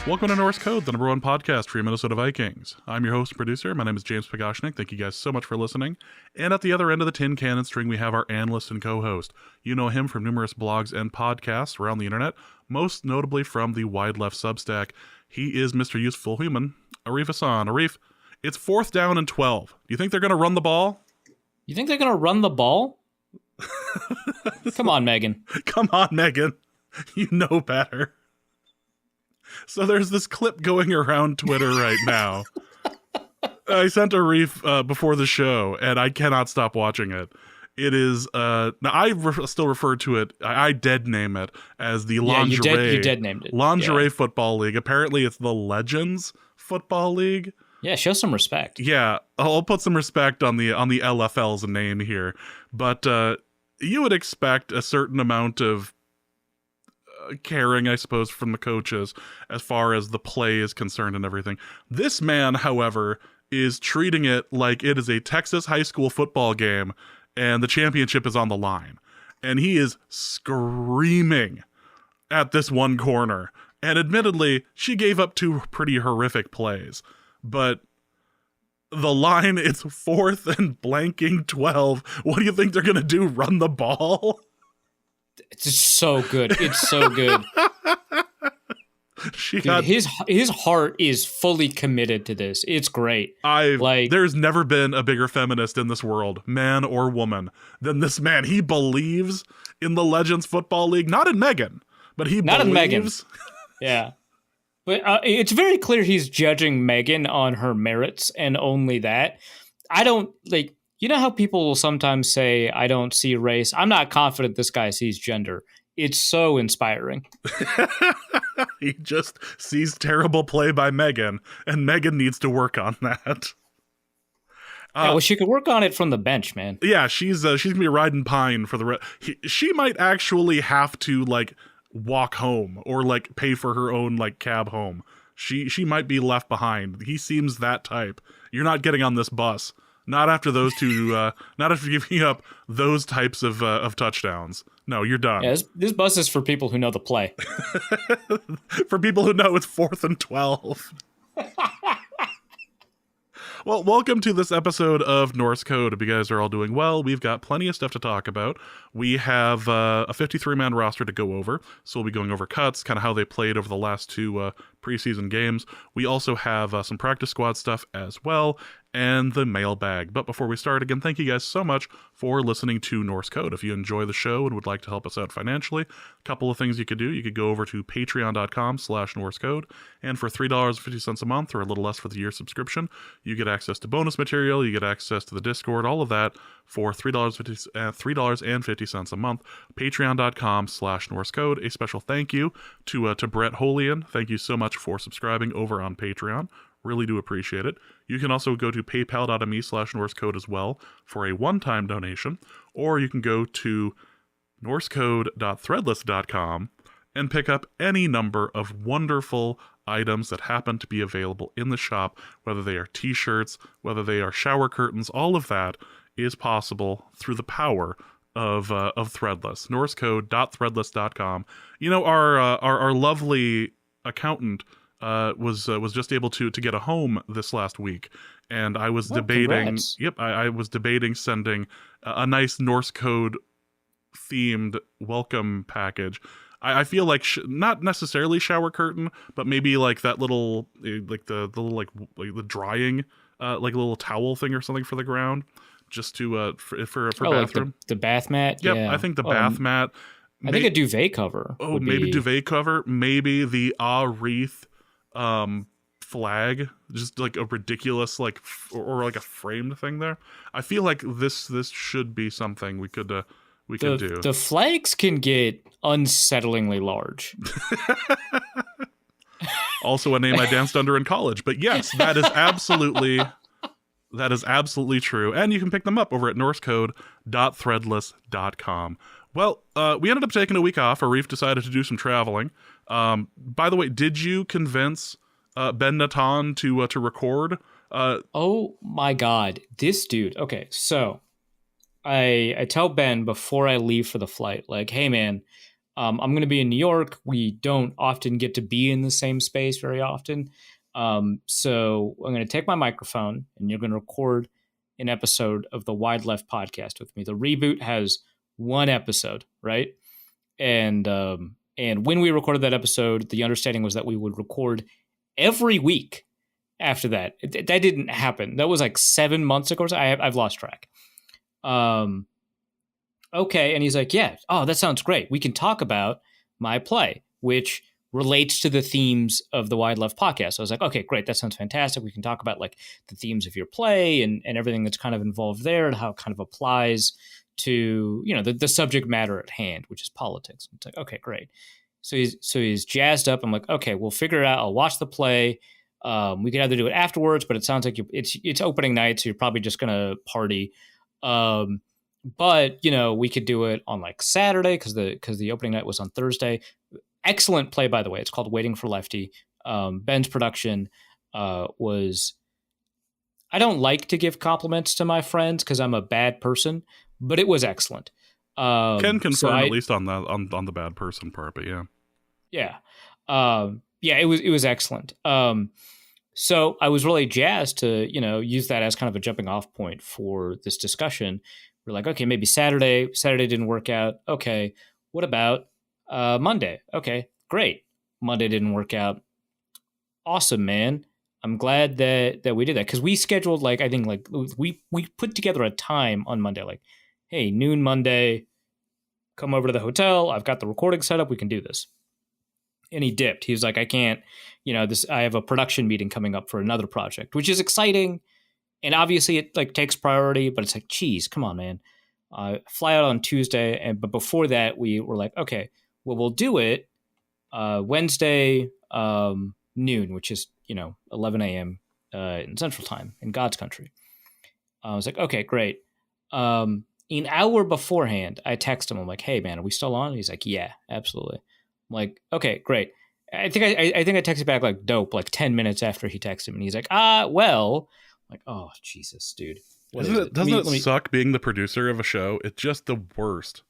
Welcome to Norse Code, the #1 podcast for your Minnesota Vikings. I'm your host and producer. My name is James Pagoshnik. Thank you guys so much for listening. And at the other end of the tin cannon string, we have our analyst and co-host. You know him from numerous blogs and podcasts around the internet, most notably from the Wide Left Substack. He is Mr. Useful Human, Arif Hassan. Arif, it's 4th down and 12. Do you think they're going to run the ball? You think they're going to run the ball? Come on, Megan. Come on, Megan. You know better. So there's this clip going around Twitter right now. I sent Arif before the show, and I cannot stop watching it. It is, now I still refer to it, I dead name it as the lingerie. You dead named it. Lingerie Football League. Apparently it's the Legends Football League. Yeah, show some respect. Yeah, I'll put some respect on the LFL's name here. But you would expect a certain amount of caring, I suppose, from the coaches as far as the play is concerned and everything. This man, however, is treating it like it is a Texas high school football game and the championship is on the line. And he is screaming at this one corner. And admittedly, she gave up 2 pretty horrific plays. But the line, it's 4th and blanking 12. What do you think they're going to do? Run the ball? It's so good. It's so good. Dude, his heart is fully committed to this. It's great. There's never been a bigger feminist in this world, man or woman, than this man. He believes in the Legends Football League, not in Megan, but he not believes. In Megan. Yeah. But it's very clear he's judging Megan on her merits and only that. I don't, like, you know how people will sometimes say, I don't see race? I'm not confident this guy sees gender. It's so inspiring. He just sees terrible play by Megan, and Megan needs to work on that. Yeah, well, she could work on it from the bench, man. Yeah, she's gonna be riding pine for the she might actually have to, like, walk home or, like, pay for her own, like, cab home. She might be left behind. He seems that type. You're not getting on this bus. Not after those 2, not after giving up those types of touchdowns. No, you're done. Yeah, this bus is for people who know the play. For people who know it's 4th and 12. Well, welcome to this episode of Norse Code. If you guys are all doing well, we've got plenty of stuff to talk about. We have a 53-man roster to go over, so we'll be going over cuts, kind of how they played over the last 2 preseason games. We also have some practice squad stuff as well, and the mailbag. But before we start, again, thank you guys so much for listening to Norse Code. If you enjoy the show and would like to help us out financially, a couple of things you could do. You could go over to patreon.com/NorseCode, and for $3.50 a month, or a little less for the year subscription, you get access to bonus material, you get access to the Discord, all of that for $3.50 a month. Patreon.com/NorseCode. A special thank you to Brett Holian. Thank you so much for subscribing over on Patreon. Really do appreciate it. You can also go to paypal.me/NorseCode as well for a one-time donation, or you can go to norsecode.threadless.com and pick up any number of wonderful items that happen to be available in the shop, whether they are t-shirts, whether they are shower curtains. All of that is possible through the power of Threadless. norsecode.threadless.com. You know, our lovely accountant was just able to get a home this last week, and I was debating. Congrats. Yep, I was debating sending a nice Norse Code themed welcome package. I feel like not necessarily shower curtain, but maybe like that little like the little like the drying like a little towel thing or something for the ground, just to for bathroom. Like the bath mat. Yep, yeah. I think the bath mat. I think a duvet cover. Oh, maybe duvet cover. Maybe the wreath flag, just like a ridiculous like or like a framed thing there. I feel like this should be something we could do. The flags can get unsettlingly large. Also a name I danced under in college, but yes, that is absolutely true. And you can pick them up over at norsecode.threadless.com. Well, we ended up taking a week off. Arif decided to do some traveling. By the way, did you convince Ben Natan to record? Oh my God, this dude. Okay, so I tell Ben before I leave for the flight, like, hey man, I'm going to be in New York. We don't often get to be in the same space very often. So I'm going to take my microphone and you're going to record an episode of the Wide Left podcast with me. The reboot has one episode, right? And when we recorded that episode, the understanding was that we would record every week after that. That didn't happen. That was like 7 months ago. I've lost track. Okay. And he's like, yeah, oh, that sounds great. We can talk about my play, which relates to the themes of the Wide Left podcast. So I was like, okay, great. That sounds fantastic. We can talk about like the themes of your play and everything that's kind of involved there and how it kind of applies to, the subject matter at hand, which is politics. It's like, okay, great. So he's jazzed up. I'm like, okay, we'll figure it out. I'll watch the play. We could either do it afterwards, but it sounds like it's opening night, so you're probably just gonna party. But we could do it on like Saturday because the opening night was on Thursday. Excellent play, by the way. It's called Waiting for Lefty. Ben's production was. I don't like to give compliments to my friends because I'm a bad person, but it was excellent. Can confirm at least on the bad person part, but yeah. Yeah, it was excellent. So I was really jazzed to, use that as kind of a jumping off point for this discussion. We're like, okay, maybe Saturday didn't work out. Okay, what about Monday? Okay, great. Monday didn't work out. Awesome, man. I'm glad that we did that because we scheduled we put together a time on Monday, like, hey, noon Monday, come over to the hotel. I've got the recording set up. We can do this. And he dipped. He was like, I can't, I have a production meeting coming up for another project, which is exciting. And obviously it like takes priority, but it's like, geez, come on, man. Fly out on Tuesday. But before that, we were like, okay, well, we'll do it Wednesday noon, which is, 11 a.m. In Central Time in God's country. I was like, okay, great. An hour beforehand, I text him. I'm like, hey, man, are we still on? He's like, yeah, absolutely. I'm like, okay, great. I think I texted back like dope, like 10 minutes after he texted him. And he's like, well. I'm like, oh, Jesus, dude. Doesn't it suck being the producer of a show? It's just the worst.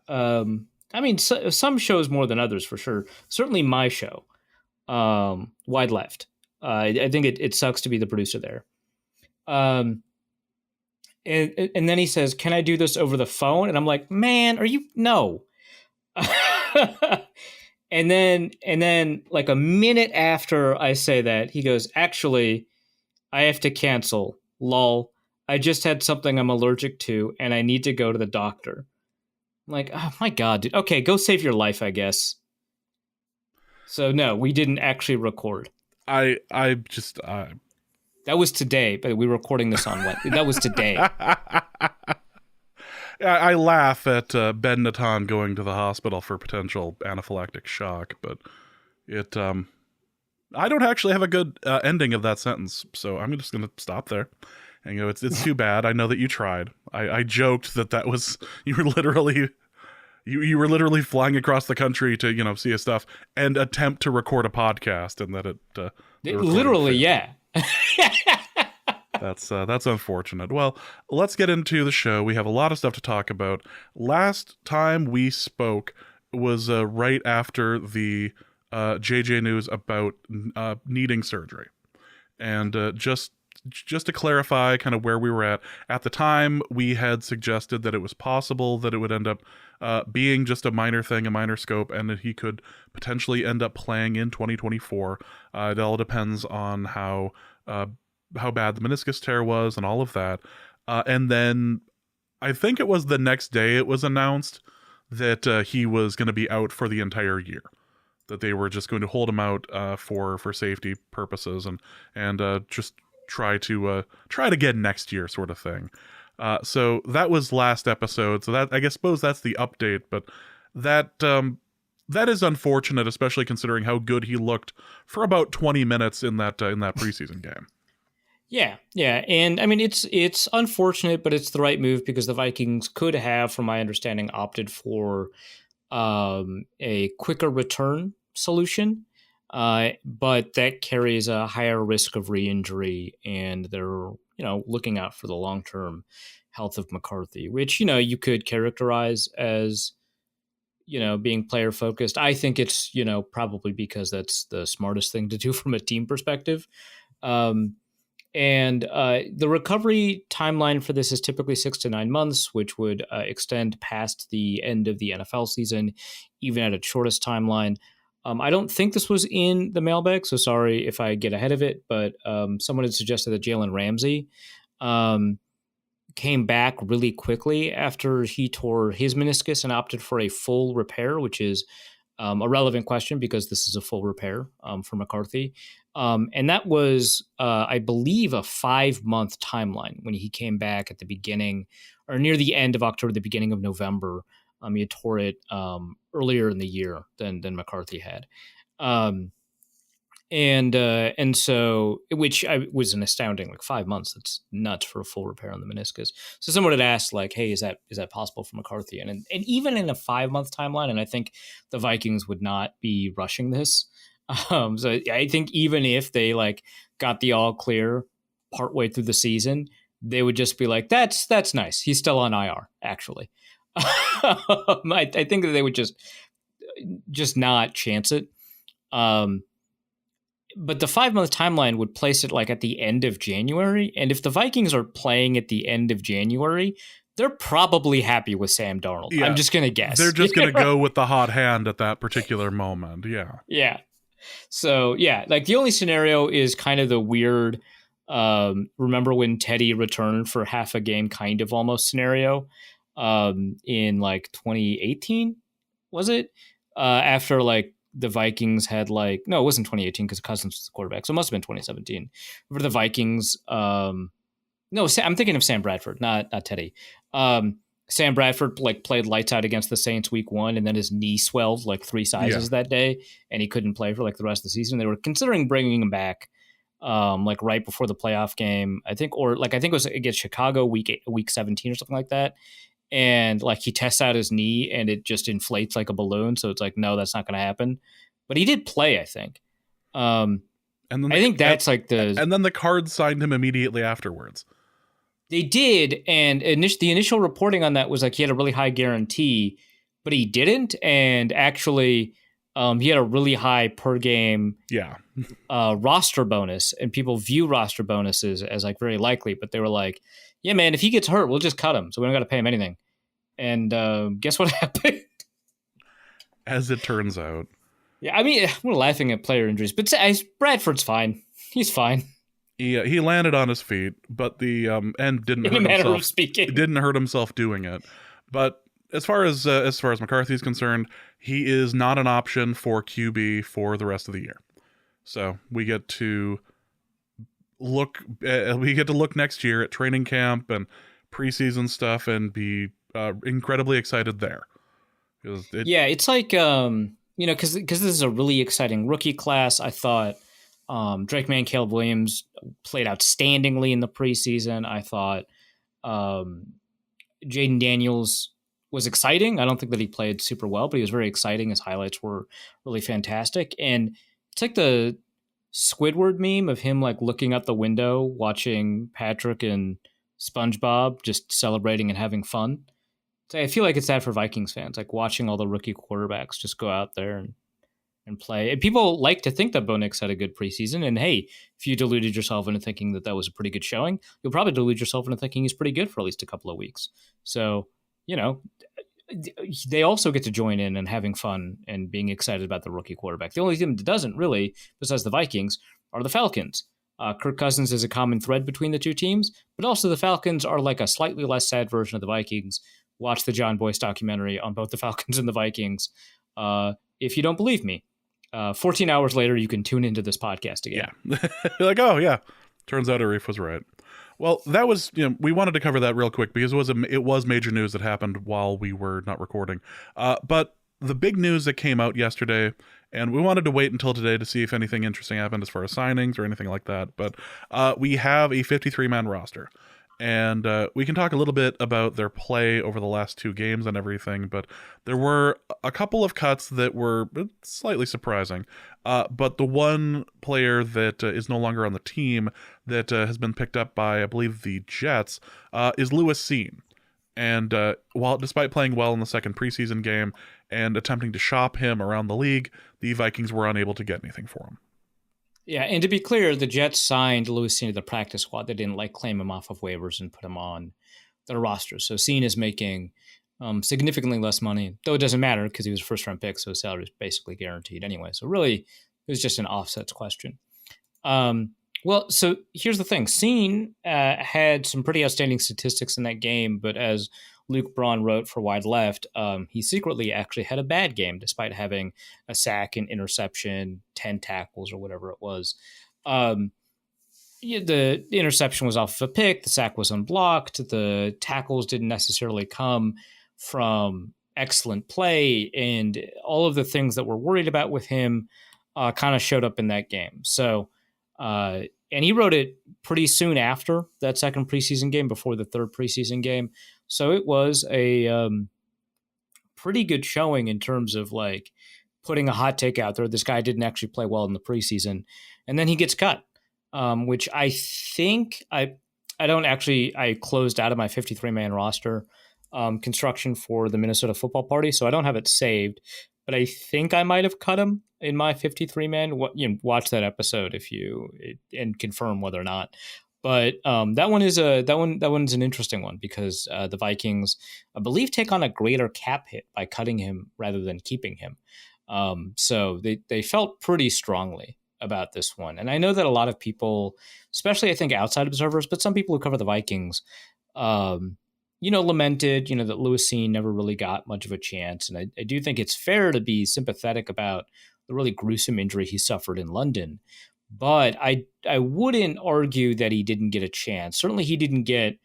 Some shows more than others, for sure. Certainly my show, Wide Left. I think it sucks to be the producer there. And then he says, can I do this over the phone? And I'm like, man, no. And then like a minute after I say that, he goes, actually, I have to cancel. Lol. I just had something I'm allergic to and I need to go to the doctor. I'm like, oh my God, dude. Okay, go save your life, I guess. So no, we didn't actually record. That was today, but we were recording this on Wednesday. That was today. I laugh at Ben Natan going to the hospital for potential anaphylactic shock, but I don't actually have a good ending of that sentence, so I'm just going to stop there and go, it's too bad. I know that you tried. I joked that was, you were literally flying across the country to, see his stuff and attempt to record a podcast, and that it literally, yeah. That's unfortunate. Well, let's get into the show. We have a lot of stuff to talk about. Last time we spoke was right after the JJ news about needing surgery. And just to clarify kind of where we were at the time, we had suggested that it was possible that it would end up being just a minor thing, a minor scope, and that he could potentially end up playing in 2024. It all depends on how bad the meniscus tear was and all of that. And then I think it was the next day it was announced that he was going to be out for the entire year, that they were just going to hold him out for safety purposes and just try to get next year sort of thing. So that was last episode. So that, I suppose that's the update, but that is unfortunate, especially considering how good he looked for about 20 minutes in that preseason game. Yeah, and I mean it's unfortunate, but it's the right move because the Vikings could have, from my understanding, opted for a quicker return solution, but that carries a higher risk of re-injury, and they're looking out for the long-term health of McCarthy, which you could characterize as being player focused. I think it's, probably because that's the smartest thing to do from a team perspective. Um, and the recovery timeline for this is typically 6 to 9 months, which would extend past the end of the NFL season, even at its shortest timeline. I don't think this was in the mailbag, so sorry if I get ahead of it, but someone had suggested that Jalen Ramsey came back really quickly after he tore his meniscus and opted for a full repair, which is a relevant question because this is a full repair for McCarthy. And that was, I believe, a 5-month timeline when he came back at the beginning or near the end of October, the beginning of November. He had tore it earlier in the year than McCarthy had. And so, which was an astounding 5 months. That's nuts for a full repair on the meniscus. So someone had asked hey, is that possible for McCarthy? And even in a 5-month timeline, and I think the Vikings would not be rushing this. So I think even if they got the all clear partway through the season, they would just be that's nice. He's still on IR, actually. I think that they would just not chance it. But the 5-month timeline would place it at the end of January. And if the Vikings are playing at the end of January, they're probably happy with Sam Darnold. Yeah. I'm just going to guess. They're just going to go with the hot hand at that particular moment. Yeah. Yeah. So, yeah, the only scenario is kind of the weird, remember when Teddy returned for half a game kind of almost scenario in 2018, was it? After the Vikings had no, it wasn't 2018 because Cousins was the quarterback. So it must have been 2017. For the Vikings, no, I'm thinking of Sam Bradford, not Teddy. Sam Bradford played lights out against the Saints week 1, and then his knee swelled 3 sizes that day, and he couldn't play for the rest of the season. They were considering bringing him back right before the playoff game, I think, or I think it was against Chicago week 17 or something like that. And he tests out his knee and it just inflates like a balloon. So it's no, that's not going to happen. But he did play, I think. And then I think that's and then the Cards signed him immediately afterwards. They did, and the initial reporting on that was he had a really high guarantee, but he didn't. And actually, he had a really high per game roster bonus, and people view roster bonuses as very likely. But they were yeah, man, if he gets hurt, we'll just cut him, so we don't got to pay him anything. And guess what happened? As it turns out. Yeah, I mean, we're laughing at player injuries, but Bradford's fine. He's fine. He landed on his feet, but the end didn't hurt himself. In a matter of speaking, didn't hurt himself doing it. But as far as McCarthy's concerned, he is not an option for QB for the rest of the year. So we get to look next year at training camp and preseason stuff and be incredibly excited there. It's because this is a really exciting rookie class. I thought Drake May and Caleb Williams played outstandingly in the preseason. I thought Jaden Daniels was exciting. I don't think that he played super well, but he was very exciting. His highlights were really fantastic. And it's the Squidward meme of him looking out the window, watching Patrick and SpongeBob just celebrating and having fun. So I feel it's that for Vikings fans, watching all the rookie quarterbacks just go out there and play. And people like to think that Bo Nix had a good preseason. And hey, if you deluded yourself into thinking that was a pretty good showing, you'll probably delude yourself into thinking he's pretty good for at least a couple of weeks. So, they also get to join in and having fun and being excited about the rookie quarterback. The only team that doesn't really, besides the Vikings, are the Falcons. Kirk Cousins is a common thread between the two teams, but also the Falcons are a slightly less sad version of the Vikings. Watch the John Boyce documentary on both the Falcons and the Vikings. If you don't believe me, 14 hours later, you can tune into this podcast again. Yeah. You're oh, yeah. Turns out Arif was right. Well, that was, we wanted to cover that real quick because it was major news that happened while we were not recording. But the big news that came out yesterday, and we wanted to wait until today to see if anything interesting happened as far as signings or anything like that. But we have a 53-man roster. And we can talk a little bit about their play over the last 2 games and everything, but there were a couple of cuts that were slightly surprising. But the one player that is no longer on the team that has been picked up by, I believe, the Jets is Lewis Seen. And despite playing well in the second preseason game and attempting to shop him around the league, the Vikings were unable to get anything for him. Yeah, and to be clear, the Jets signed Lewis Cine to the practice squad. They didn't claim him off of waivers and put him on their roster. So Cine is making significantly less money, though it doesn't matter because he was a first-round pick, so his salary is basically guaranteed anyway. So really, it was just an offsets question. Well, so here's the thing. Cine had some pretty outstanding statistics in that game, but as Luke Braun wrote for Wide Left, he secretly actually had a bad game despite having a sack, an interception, 10 tackles, or whatever it was. The interception was off of a pick. The sack was unblocked. The tackles didn't necessarily come from excellent play. And all of the things that we're worried about with him kind of showed up in that game. So, and he wrote it pretty soon after that second preseason game, before the third preseason game. So it was a pretty good showing in terms of putting a hot take out there. This guy didn't actually play well in the preseason, and then he gets cut, which I think I closed out of my 53-man roster construction for the Minnesota Football Party, so I don't have it saved, but I think I might have cut him in my 53-man. Watch that episode and confirm whether or not. But that one's an interesting one because the Vikings, I believe, take on a greater cap hit by cutting him rather than keeping him. So they felt pretty strongly about this one. And I know that a lot of people, especially I think outside observers, but some people who cover the Vikings, lamented, that Lewis Cine never really got much of a chance. And I do think it's fair to be sympathetic about the really gruesome injury he suffered in London. But I wouldn't argue that he didn't get a chance. Certainly he didn't get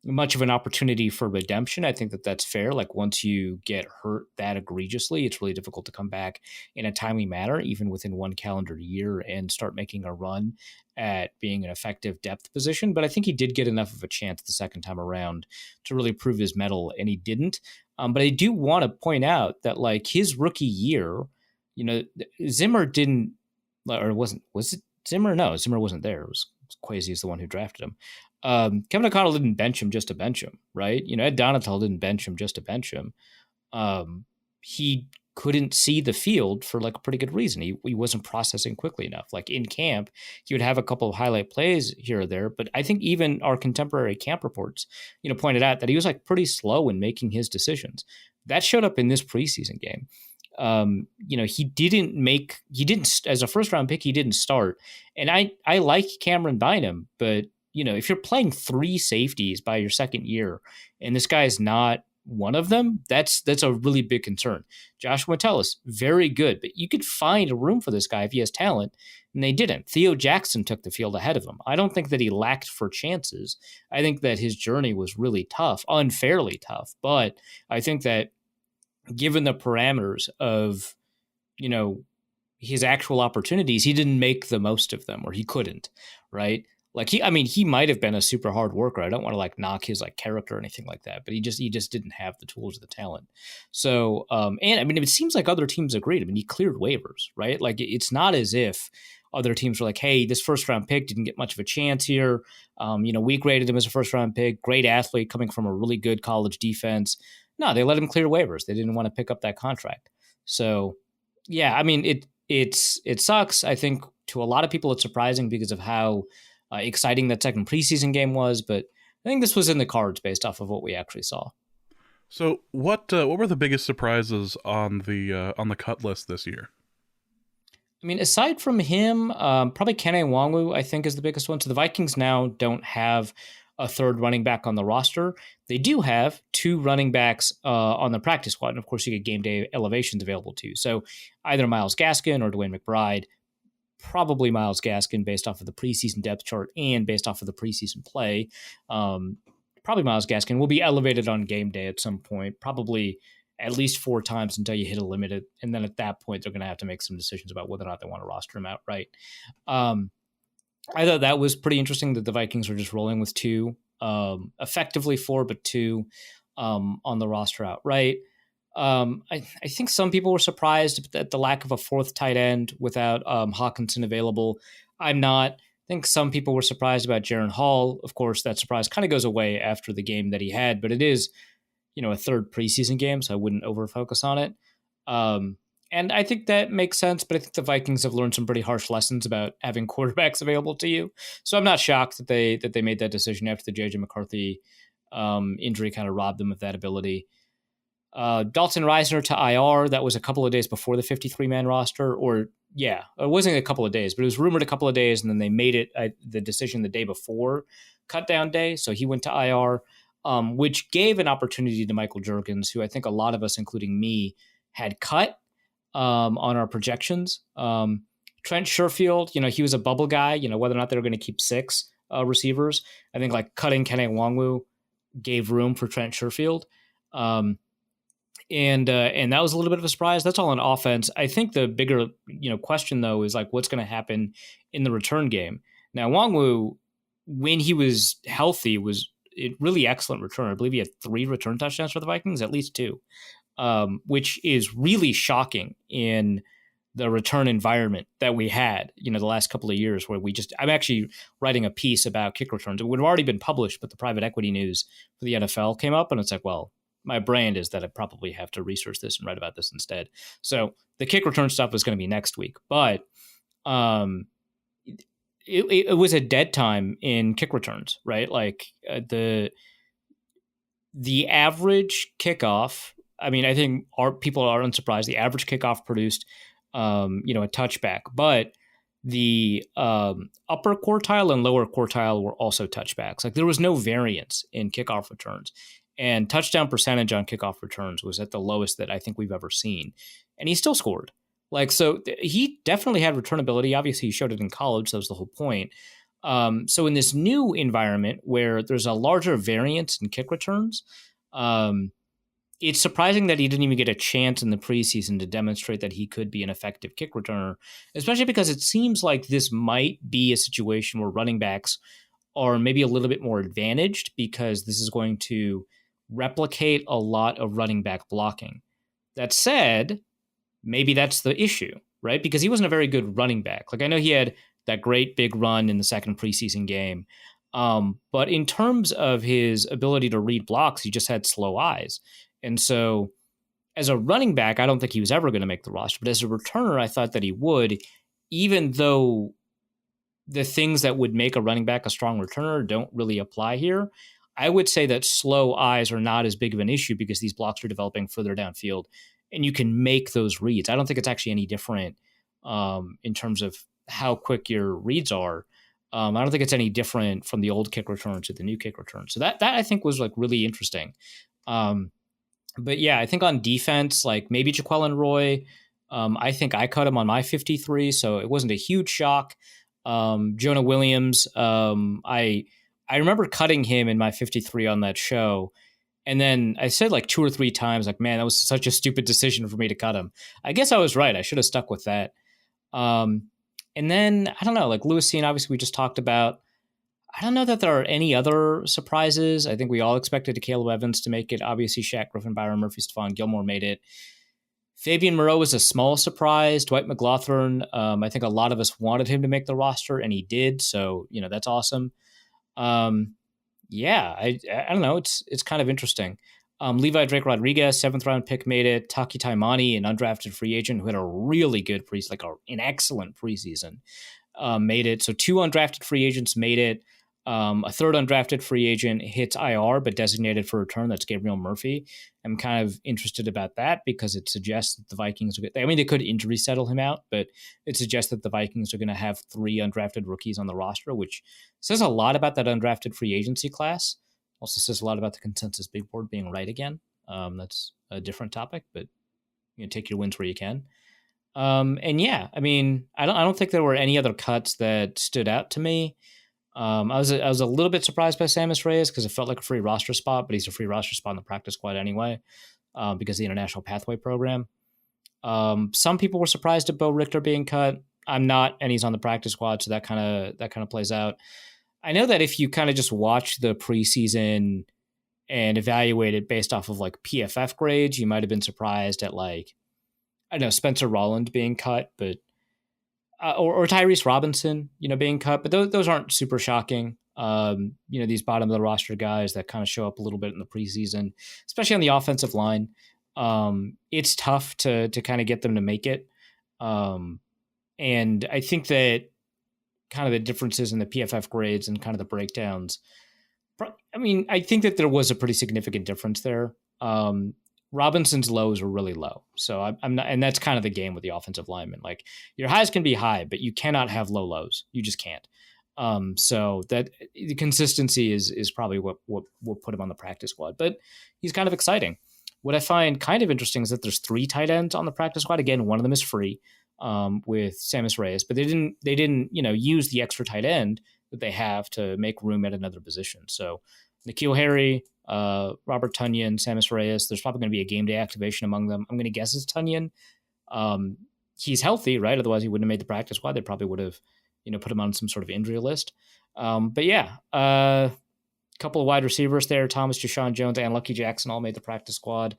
much of an opportunity for redemption. I think that that's fair. Once you get hurt that egregiously, it's really difficult to come back in a timely manner, even within one calendar year, and start making a run at being an effective depth position. But I think he did get enough of a chance the second time around to really prove his mettle, and he didn't. But I do want to point out that his rookie year, Zimmer didn't, or was it Zimmer? No, Zimmer wasn't there. It was Kwesi is the one who drafted him. Kevin O'Connell didn't bench him just to bench him, right? Ed Donatel didn't bench him just to bench him. He couldn't see the field for a pretty good reason. He wasn't processing quickly enough. In camp, he would have a couple of highlight plays here or there, but I think even our contemporary camp reports, pointed out that he was pretty slow in making his decisions. That showed up in this preseason game. He didn't, as a first round pick, he didn't start. And I like Cameron Bynum, but if you're playing three safeties by your second year and this guy is not one of them, that's a really big concern. Joshua Metellus, very good, but you could find a room for this guy if he has talent, and they didn't. Theo Jackson took the field ahead of him. I don't think that he lacked for chances. I think that his journey was really tough, unfairly tough, but I think that given the parameters of, his actual opportunities, he didn't make the most of them, or he couldn't, right? He might have been a super hard worker. I don't want to knock his character or anything like that, but he just didn't have the tools or the talent. So, it seems like other teams agreed. He cleared waivers, right? It's not as if other teams were like, hey, this first round pick didn't get much of a chance here. We graded him as a first round pick, great athlete coming from a really good college defense. No, they let him clear waivers. They didn't want to pick up that contract. So, yeah, it sucks. I think to a lot of people it's surprising because of how exciting that second preseason game was, but I think this was in the cards based off of what we actually saw. So, what were the biggest surprises on the cut list this year? Aside from him, probably Kene Nwangwu, I think, is the biggest one. So the Vikings now don't have a third running back on the roster. They do have two running backs on the practice squad. And of course, you get game day elevations available too. So either Myles Gaskin or Dwayne McBride, probably Myles Gaskin based off of the preseason depth chart and based off of the preseason play. Probably Myles Gaskin will be elevated on game day at some point, probably at least 4 times until you hit a limit. And then at that point, they're going to have to make some decisions about whether or not they want to roster him outright. I thought that was pretty interesting that the Vikings were just rolling with 2, effectively 4, but 2 on the roster outright. I think some people were surprised at the lack of a 4th tight end without Hawkinson available. I'm not. I think some people were surprised about Jaron Hall. Of course, that surprise kind of goes away after the game that he had, but it is a third preseason game, so I wouldn't over focus on it. And I think that makes sense, but I think the Vikings have learned some pretty harsh lessons about having quarterbacks available to you. So I'm not shocked that they made that decision after the JJ McCarthy injury kind of robbed them of that ability. Dalton Reisner to IR. That was a couple of days before the 53-man roster, or it wasn't a couple of days, but it was rumored a couple of days, and then they made it the decision the day before cut down day. So he went to IR, which gave an opportunity to Michael Jurgens, who I think a lot of us, including me, had cut on our projections. Trent Sherfield, he was a bubble guy, whether or not they were going to keep 6 receivers. I think like cutting Kenny Nwangwu gave room for Trent Sherfield. And that was a little bit of a surprise. That's all on offense. I think the bigger, question though is like what's going to happen in the return game. Now, Nwangwu, when he was healthy, was a really excellent returner. I believe he had 3 return touchdowns for the Vikings, at least 2, which is really shocking in the return environment that we had, the last couple of years where I'm actually writing a piece about kick returns. It would have already been published, but the private equity news for the NFL came up and it's like, well, my brand is that I probably have to research this and write about this instead. So the kick return stuff is going to be next week, but it was a dead time in kick returns, right? Like the average kickoff. I mean, I think people are unsurprised. The average kickoff produced, a touchback, but the upper quartile and lower quartile were also touchbacks. Like there was no variance in kickoff returns. And touchdown percentage on kickoff returns was at the lowest that I think we've ever seen. And he still scored. So he definitely had returnability. Obviously, he showed it in college. That was the whole point. So in this new environment where there's a larger variance in kick returns, it's surprising that he didn't even get a chance in the preseason to demonstrate that he could be an effective kick returner, especially because it seems like this might be a situation where running backs are maybe a little bit more advantaged because this is going to replicate a lot of running back blocking. That said, maybe that's the issue, right? Because he wasn't a very good running back. Like I know he had that great big run in the second preseason game. But in terms of his ability to read blocks, he just had slow eyes. And so as a running back, I don't think he was ever going to make the roster. But as a returner, I thought that he would, even though the things that would make a running back a strong returner don't really apply here. I would say that slow eyes are not as big of an issue because these blocks are developing further downfield and you can make those reads. I don't think it's actually any different in terms of how quick your reads are. I don't think it's any different from the old kick return to the new kick return. So that I think was like really interesting. But yeah, I think on defense, like maybe Jaquelin Roy, I think I cut him on my 53, so it wasn't a huge shock. Jonah Williams, I remember cutting him in my 53 on that show. And then I said like 2 or 3 times, like, man, that was such a stupid decision for me to cut him. I guess I was right. I should have stuck with that. And then, I don't know, like Lewis Cine, obviously we just talked about. I don't know that there are any other surprises. I think we all expected Caleb Evans to make it. Obviously, Shaq Griffin, Byron Murphy, Stephon Gilmore made it. Fabian Moreau was a small surprise. Dwight McLaughlin, I think a lot of us wanted him to make the roster, and he did. So, that's awesome. Yeah, I don't know. It's kind of interesting. Levi Drake Rodriguez, 7th round pick, made it. Taki Taimani, an undrafted free agent who had a really good an excellent preseason, made it. So 2 undrafted free agents made it. A third undrafted free agent hits IR, but designated for return. That's Gabriel Murphy. I'm kind of interested about that because it suggests that the Vikings they could injury settle him out, but it suggests that the Vikings are going to have 3 undrafted rookies on the roster, which says a lot about that undrafted free agency class. Also says a lot about the consensus big board being right again. That's a different topic, but take your wins where you can. And yeah, I don't think there were any other cuts that stood out to me. I was a little bit surprised by Samus Reyes because it felt like a free roster spot, but he's a free roster spot in the practice squad anyway, because of the International Pathway Program. Some people were surprised at Bo Richter being cut. I'm not, and he's on the practice squad, so that kind of plays out. I know that if you kind of just watch the preseason and evaluate it based off of like PFF grades, you might have been surprised at Spencer Rolland being cut, but or Tyrese Robinson, being cut, but those aren't super shocking. These bottom of the roster guys that kind of show up a little bit in the preseason, especially on the offensive line. It's tough to kind of get them to make it. And I think that kind of the differences in the PFF grades and kind of the breakdowns. I mean, I think that there was a pretty significant difference there. Robinson's lows were really low. So I'm not, and that's kind of the game with the offensive lineman. Like your highs can be high, but you cannot have low lows. You just can't. So that the consistency is probably what put him on the practice squad, but he's kind of exciting. What I find kind of interesting is that there's 3 tight ends on the practice squad. Again, one of them is free, with Sammis Reyes, but they didn't, use the extra tight end that they have to make room at another position. So N'Keal Harry, Robert Tonyan, Sammis Reyes, there's probably going to be a game day activation among them. I'm going to guess it's Tonyan. He's healthy, right? Otherwise he wouldn't have made the practice squad. They probably would have, put him on some sort of injury list. But yeah, a couple of wide receivers there, Thomas, Deshaun Jones, and Lucky Jackson all made the practice squad.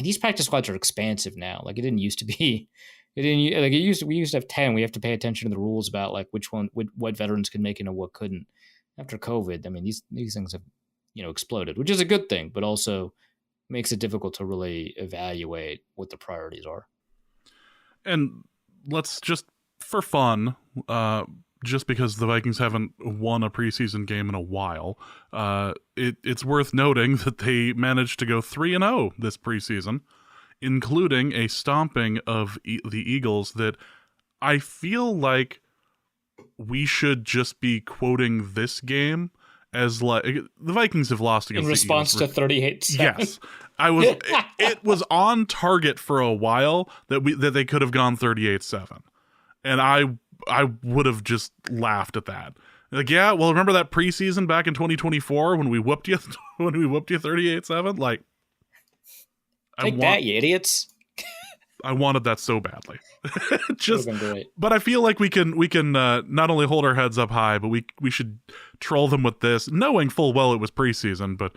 These practice squads are expansive now. Like it didn't used to be. We used to have 10. We have to pay attention to the rules about like what veterans can make it and what couldn't. After COVID, I mean, these things have, exploded, which is a good thing, but also makes it difficult to really evaluate what the priorities are. And let's just, for fun, just because the Vikings haven't won a preseason game in a while, it's worth noting that they managed to go 3-0 this preseason, including a stomping of the Eagles that I feel like we should just be quoting this game as like the Vikings have lost against in response the to 38-7. Yes. It was on target for a while that they could have gone 38-7. And I would have just laughed at that. Like, yeah, well, remember that preseason back in 2024 when we whooped you 38-7? Like, take that, you idiots. I wanted that so badly. Just, great. But I feel like we can not only hold our heads up high, but we should troll them with this, knowing full well it was preseason. But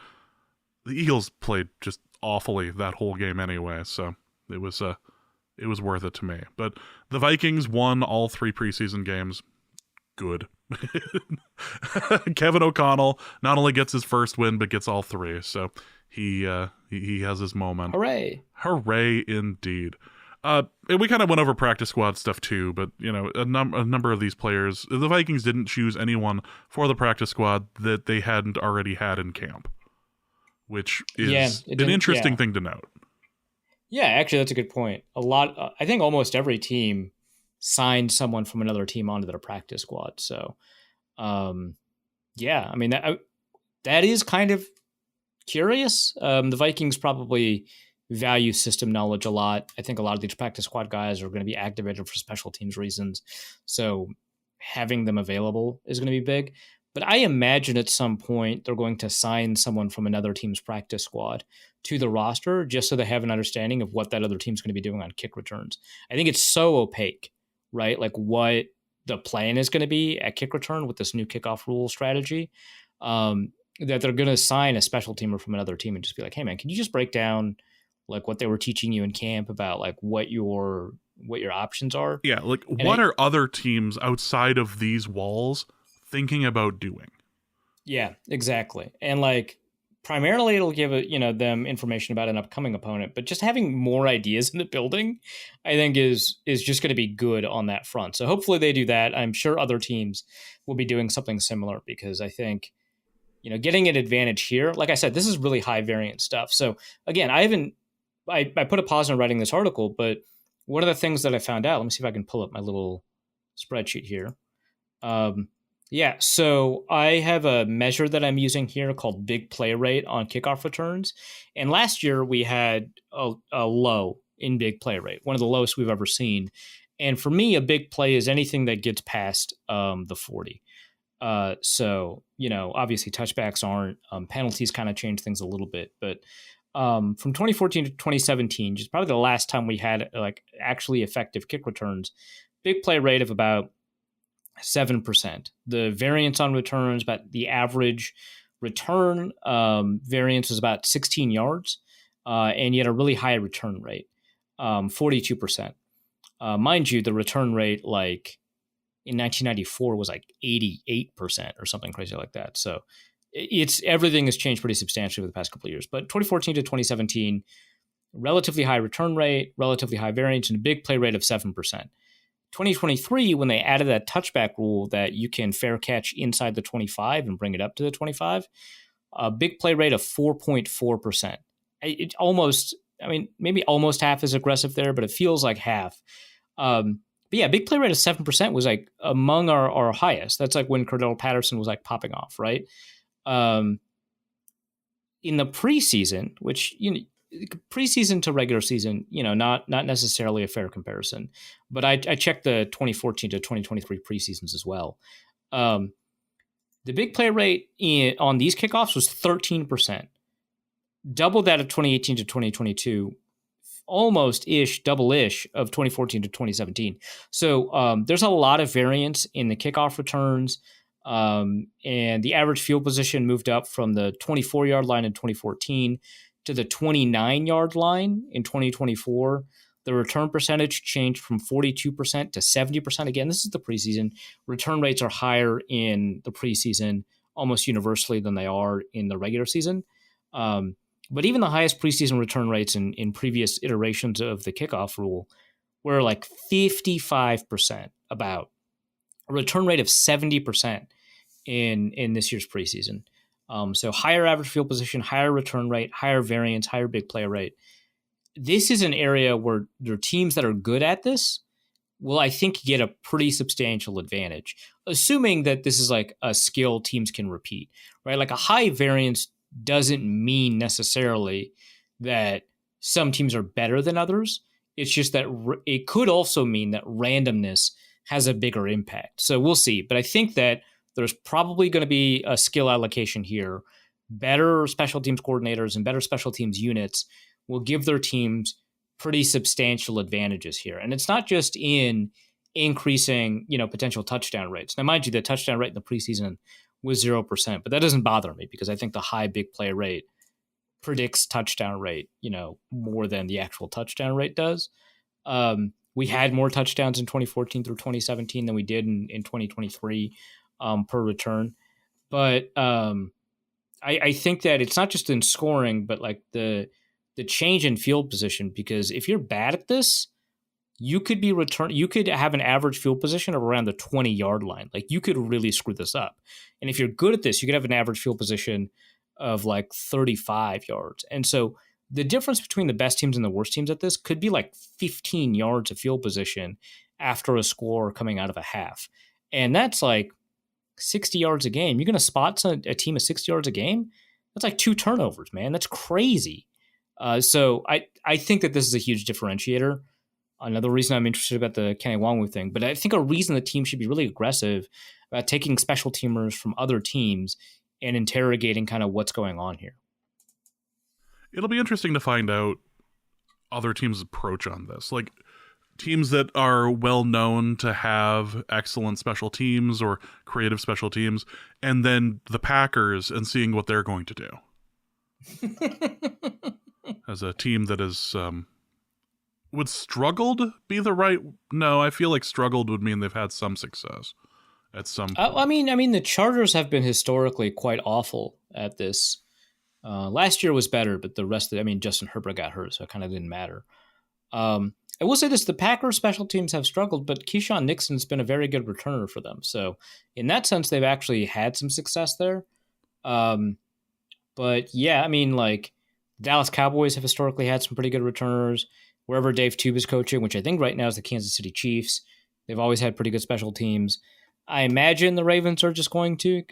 the Eagles played just awfully that whole game anyway, so it was worth it to me. But the Vikings won all 3 preseason games. Good. Kevin O'Connell not only gets his first win, but gets all 3. So he has his moment. Hooray indeed. And we kind of went over practice squad stuff too, but a number of these players, the Vikings didn't choose anyone for the practice squad that they hadn't already had in camp, which is an interesting thing to note. Yeah, actually, that's a good point. I think almost every team signed someone from another team onto their practice squad. So, I mean, that is kind of curious. The Vikings probably value system knowledge a lot. I think a lot of these practice squad guys are going to be activated for special teams reasons. So having them available is going to be big. But I imagine at some point they're going to sign someone from another team's practice squad to the roster just so they have an understanding of what that other team's going to be doing on kick returns. I think it's so opaque, right? Like what the plan is going to be at kick return with this new kickoff rule strategy, that they're going to sign a special teamer from another team and just be like, hey man, can you just break down like what they were teaching you in camp about like what your options are? Yeah. Like what are other teams outside of these walls thinking about doing? Yeah, exactly. And like primarily it'll give them information about an upcoming opponent, but just having more ideas in the building, I think is just going to be good on that front. So hopefully they do that. I'm sure other teams will be doing something similar because I think, getting an advantage here, like I said, this is really high variance stuff. So again, I put a pause on writing this article, but one of the things that I found out, let me see if I can pull up my little spreadsheet here. So I have a measure that I'm using here called big play rate on kickoff returns. And last year we had a low in big play rate, one of the lowest we've ever seen. And for me, a big play is anything that gets past the 40. Obviously touchbacks aren't, penalties kind of change things a little bit, but from 2014 to 2017, just probably the last time we had like actually effective kick returns, big play rate of about 7%. The variance on returns, but the average return variance was about 16 yards, and you had a really high return rate, 42%. Mind you, the return rate, like in 1994 was like 88% or something crazy like that. So everything has changed pretty substantially over the past couple of years. But 2014 to 2017, relatively high return rate, relatively high variance, and a big play rate of 7%. 2023, when they added that touchback rule that you can fair catch inside the 25 and bring it up to the 25, a big play rate of 4.4%. It almost, maybe almost half as aggressive there, but it feels like half. But yeah, big play rate of 7% was like among our highest. That's like when Cordell Patterson was like popping off, right? In the preseason, which, preseason to regular season, not necessarily a fair comparison, but I checked the 2014 to 2023 preseasons as well. The big play rate on these kickoffs was 13%, double that of 2018 to 2022, almost-ish, double-ish of 2014 to 2017. So there's a lot of variance in the kickoff returns, and the average field position moved up from the 24-yard line in 2014 to the 29-yard line in 2024. The return percentage changed from 42% to 70%. Again, this is the preseason. Return rates are higher in the preseason almost universally than they are in the regular season. But even the highest preseason return rates in previous iterations of the kickoff rule were like 55%, about a return rate of 70% in this year's preseason. So higher average field position, higher return rate, higher variance, higher big play rate. This is an area where there are teams that are good at this will, I think, get a pretty substantial advantage, assuming that this is like a skill teams can repeat, right? Like a high variance doesn't mean necessarily that some teams are better than others. It's just that it could also mean that randomness has a bigger impact. So we'll see. But I think that there's probably going to be a skill allocation here. Better special teams coordinators and better special teams units will give their teams pretty substantial advantages here. And it's not just in increasing, potential touchdown rates. Now, mind you, the touchdown rate in the preseason was 0%, but that doesn't bother me because I think the high big play rate predicts touchdown rate, more than the actual touchdown rate does. We had more touchdowns in 2014 through 2017 than we did in 2023 per return. But I think that it's not just in scoring, but like the change in field position, because if you're bad at this, you could have an average field position of around the 20-yard line. Like you could really screw this up. And if you're good at this, you could have an average field position of like 35 yards. And so the difference between the best teams and the worst teams at this could be like 15 yards of field position after a score coming out of a half. And that's like 60 yards a game. You're going to spot a team of 60 yards a game? That's like 2 turnovers, man. That's crazy. So I think that this is a huge differentiator. Another reason I'm interested about the Kenny Nwangwu thing, but I think a reason the team should be really aggressive about taking special teamers from other teams and interrogating kind of what's going on here. It'll be interesting to find out other teams' approach on this. Like teams that are well known to have excellent special teams or creative special teams, and then the Packers and seeing what they're going to do. As a team that is, would struggled be the right? No, I feel like struggled would mean they've had some success at some point. I mean, the Chargers have been historically quite awful at this. Last year was better, but the rest of it, Justin Herbert got hurt, so it kind of didn't matter. I will say this, the Packers special teams have struggled, but Keyshawn Nixon's been a very good returner for them. So in that sense, they've actually had some success there. But yeah, like Dallas Cowboys have historically had some pretty good returners. Wherever Dave Tube is coaching, which I think right now is the Kansas City Chiefs, they've always had pretty good special teams. I imagine the Ravens are just going to,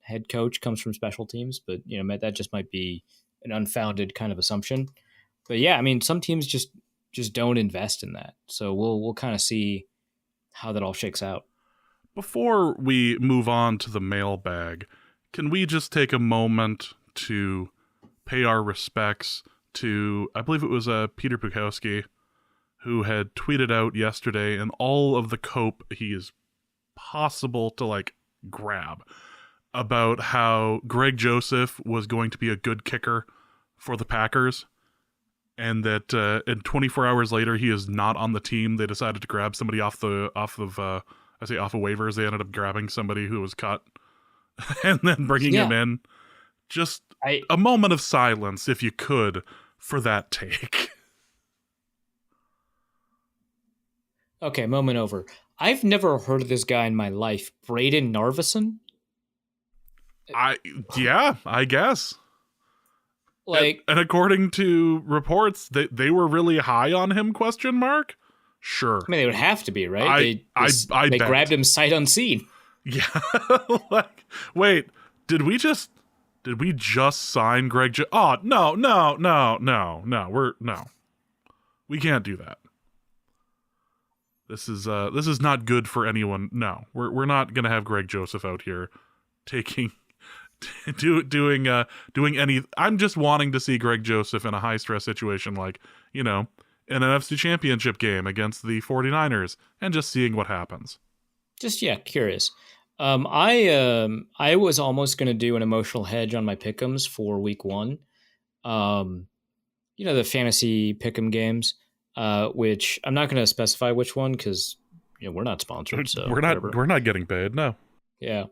head coach comes from special teams, but that just might be an unfounded kind of assumption. But yeah, some teams just don't invest in that. So we'll kind of see how that all shakes out. Before we move on to the mailbag, can we just take a moment to pay our respects to, I believe it was Peter Bukowski, who had tweeted out yesterday and all of the cope he is possible to grab about how Greg Joseph was going to be a good kicker for the Packers, and that and 24 hours later he is not on the team. They decided to grab somebody off of I say off of waivers. They ended up grabbing somebody who was cut and then bringing him Yeah. in. Just I a moment of silence, if you could, for that take. Okay, moment over. I've never heard of this guy in my life. Braden Narvison? I guess. Like, And according to reports, they were really high on him, question mark? Sure. I mean, they would have to be, right? I They bet. grabbed him sight unseen. Yeah. Like, wait, did we just sign Greg Oh, no. We can't do that. This is not good for anyone. No. We're not going to have Greg Joseph out here taking doing any. I'm just wanting to see Greg Joseph in a high stress situation, like, in an NFC championship game against the 49ers, and just seeing what happens. Just, yeah, curious. I was almost going to do an emotional hedge on my pick'ems for week 1. The fantasy pick'em games, which I'm not going to specify which one because we're not sponsored. So we're not getting paid. No. Yeah.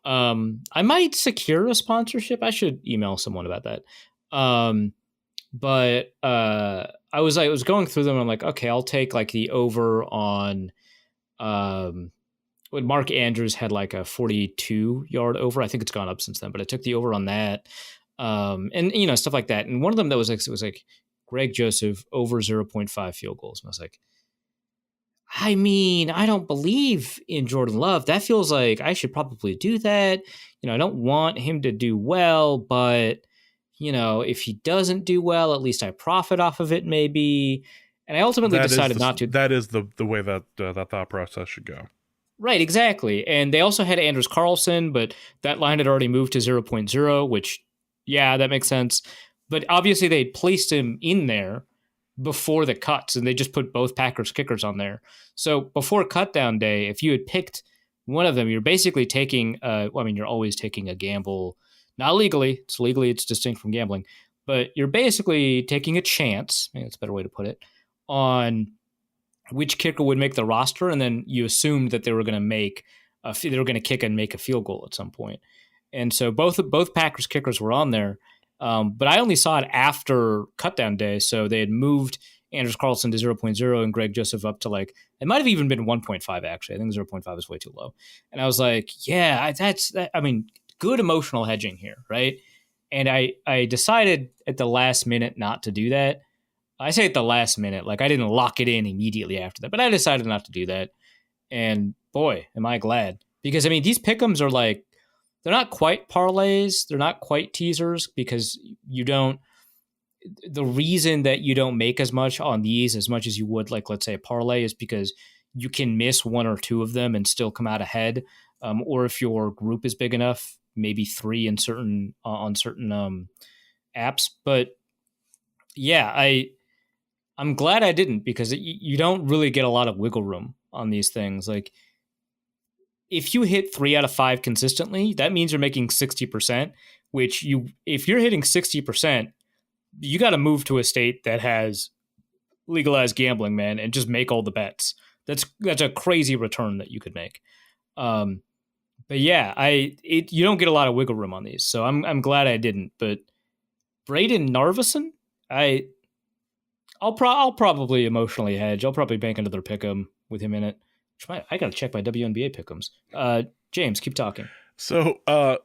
I might secure a sponsorship. I should email someone about that. But I was going through them and I'm like, okay, I'll take like the over on when Mark Andrews had like a 42-yard over. I think it's gone up since then, but I took the over on that. And stuff like that. And one of them that was like Greg Joseph over 0.5 field goals. And I was like, I mean, I don't believe in Jordan Love. That feels like I should probably do that. I don't want him to do well, but if he doesn't do well, at least I profit off of it maybe. And I ultimately decided not to. That is the way that that thought process should go. Right, exactly. And they also had Anders Carlson, but that line had already moved to 0.0, which, yeah, that makes sense. But obviously they placed him in there before the cuts, and they just put both Packers kickers on there. So before cutdown day, if you had picked one of them, you're basically taking, you're always taking a gamble, not legally. It's distinct from gambling, but you're basically taking a chance, maybe that's a better way to put it, on which kicker would make the roster, and then you assumed that they were going to kick and make a field goal at some point. And so both Packers kickers were on there. But I only saw it after cutdown day, so they had moved Anders Carlson to 0.0 and Greg Joseph up to it might have even been 1.5 actually. I think 0.5 is way too low. And I was like, yeah, good emotional hedging here, right? And I decided at the last minute not to do that. I say at the last minute, like I didn't lock it in immediately after that, but I decided not to do that. And boy, am I glad. Because these pick'ems are like, they're not quite parlays. They're not quite teasers because the reason that you don't make as much on these as much as you would, like, let's say a parlay, is because you can miss one or two of them and still come out ahead. Or if your group is big enough, maybe 3 on certain apps. But yeah, I'm glad I didn't because you don't really get a lot of wiggle room on these things. Like, if you hit 3 out of 5 consistently, that means you're making 60%, which if you're hitting 60%, you got to move to a state that has legalized gambling, man, and just make all the bets. That's a crazy return that you could make. But yeah, you don't get a lot of wiggle room on these, so I'm glad I didn't. But Braden Narvison, I'll probably emotionally hedge. I'll probably bank another pick'em with him in it. I got to check my WNBA pick'ems. James, keep talking. So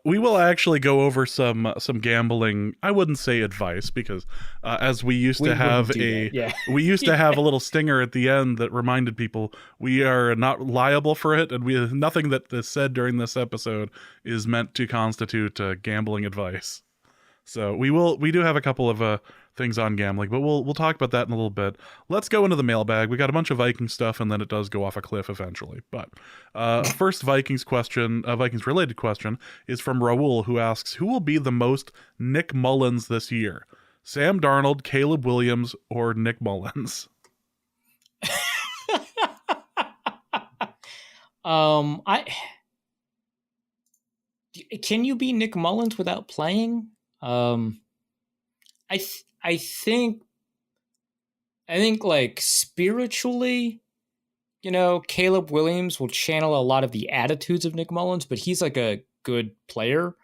we will actually go over some gambling. I wouldn't say advice because as we used to have we used to have a little stinger at the end that reminded people we are not liable for it, and nothing that is said during this episode is meant to constitute gambling advice. So we do have a couple of things on gambling, but we'll talk about that in a little bit. Let's go into the mailbag. We got a bunch of Viking stuff, and then it does go off a cliff eventually. But first Vikings related question is from Raul, who asks, who will be the most Nick Mullins this year? Sam Darnold, Caleb Williams, or Nick Mullins? Can you be Nick Mullins without playing? I think like spiritually, Caleb Williams will channel a lot of the attitudes of Nick Mullins, but he's like a good player.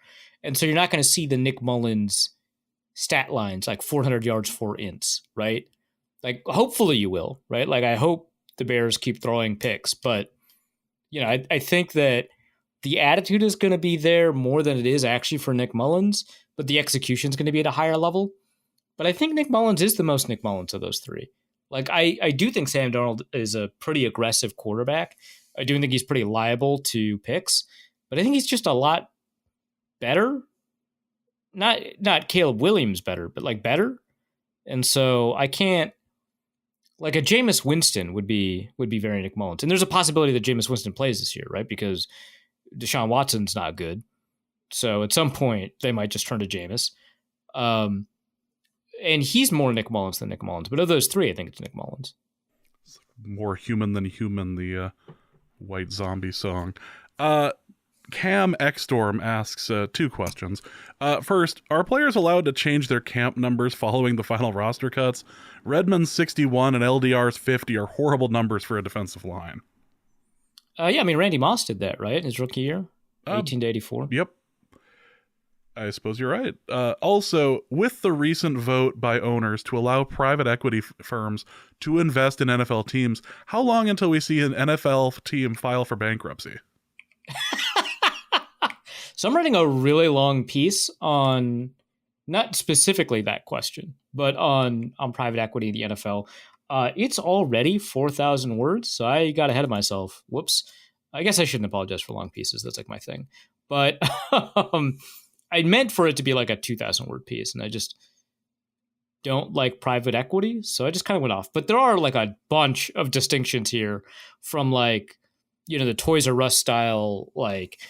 And so you're not going to see the Nick Mullins stat lines like 400 yards, 4 ints, right? Like, hopefully you will, right? Like, I hope the Bears keep throwing picks, but, I think that the attitude is going to be there more than it is actually for Nick Mullins, but the execution is going to be at a higher level. But I think Nick Mullins is the most Nick Mullins of those three. Like, I do think Sam Darnold is a pretty aggressive quarterback. I do think he's pretty liable to picks, but I think he's just a lot better. Not Caleb Williams better, but like better. And so I can't, like, a Jameis Winston would be very Nick Mullins. And there's a possibility that Jameis Winston plays this year, right? Because Deshaun Watson's not good. So at some point they might just turn to Jameis. And he's more Nick Mullins than Nick Mullins. But of those three, I think it's Nick Mullins. It's more human than human, the White Zombie song. Cam Xstorm asks 2 questions. First, are players allowed to change their camp numbers following the final roster cuts? Redmond's 61 and LDR's 50 are horrible numbers for a defensive line. Yeah, I mean, Randy Moss did that, right? His rookie year, 18 to 84. Yep. I suppose you're right. Also, with the recent vote by owners to allow private equity firms to invest in NFL teams, how long until we see an NFL team file for bankruptcy? So I'm writing a really long piece on not specifically that question, but on private equity in the NFL. It's already 4,000 words, so I got ahead of myself. Whoops. I guess I shouldn't apologize for long pieces. That's like my thing. But I meant for it to be like a 2,000 word piece, and I just don't like private equity, so I just kind of went off. But there are like a bunch of distinctions here from like, the Toys R Us style, like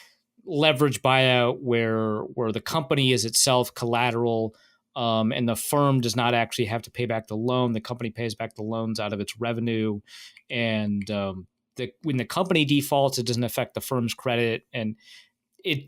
leverage buyout where the company is itself collateral, and the firm does not actually have to pay back the loan. The company pays back the loans out of its revenue, and when the company defaults, it doesn't affect the firm's credit, and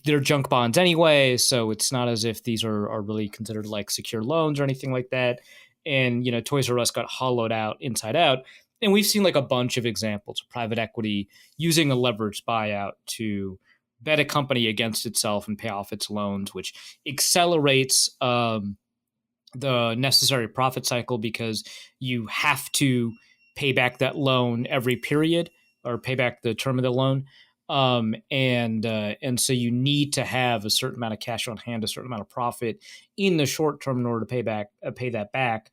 they're junk bonds anyway, so it's not as if these are really considered like secure loans or anything like that. And Toys R Us got hollowed out inside out, and we've seen like a bunch of examples of private equity using a leveraged buyout to bet a company against itself and pay off its loans, which accelerates the necessary profit cycle because you have to pay back that loan every period or pay back the term of the loan. And so you need to have a certain amount of cash on hand, a certain amount of profit in the short term in order to pay that back,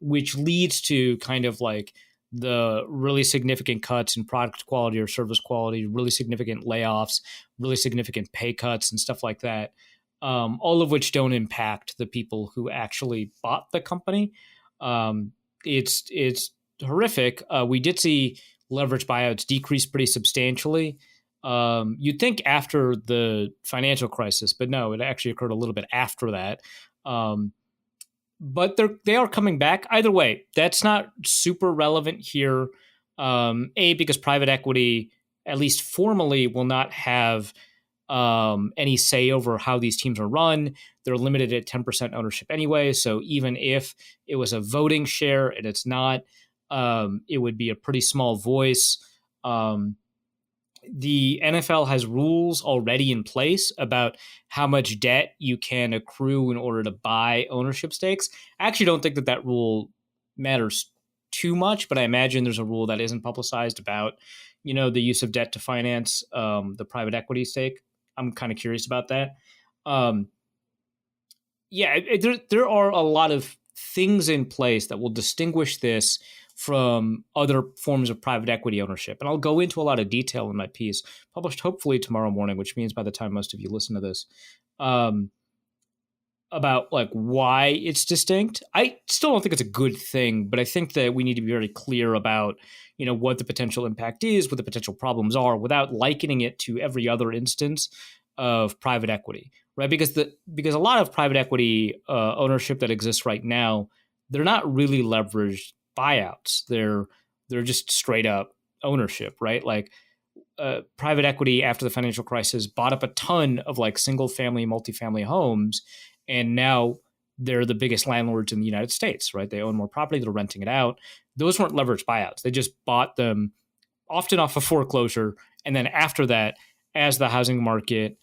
which leads to kind of like the really significant cuts in product quality or service quality, really significant layoffs, really significant pay cuts and stuff like that, all of which don't impact the people who actually bought the company. It's horrific. We did see leverage buyouts decrease pretty substantially. You'd think after the financial crisis, but no, it actually occurred a little bit after that. But they are coming back. Either way, that's not super relevant here. Because private equity, at least formally, will not have any say over how these teams are run. They're limited at 10% ownership anyway. So even if it was a voting share and it's not, it would be a pretty small voice. The NFL has rules already in place about how much debt you can accrue in order to buy ownership stakes. I actually don't think that rule matters too much, but I imagine there's a rule that isn't publicized about, the use of debt to finance the private equity stake. I'm kind of curious about that. There are a lot of things in place that will distinguish this from other forms of private equity ownership. And I'll go into a lot of detail in my piece, published hopefully tomorrow morning, which means by the time most of you listen to this, about like why it's distinct. I still don't think it's a good thing, but I think that we need to be very clear about, what the potential impact is, what the potential problems are, without likening it to every other instance of private equity, right? Because a lot of private equity ownership that exists right now, they're not really leveraged buyouts. They're just straight up ownership, right? Like private equity after the financial crisis bought up a ton of like single family, multifamily homes, and now they're the biggest landlords in the United States, right? They own more property, they're renting it out. Those weren't leveraged buyouts. They just bought them often off of foreclosure. And then after that, as the housing market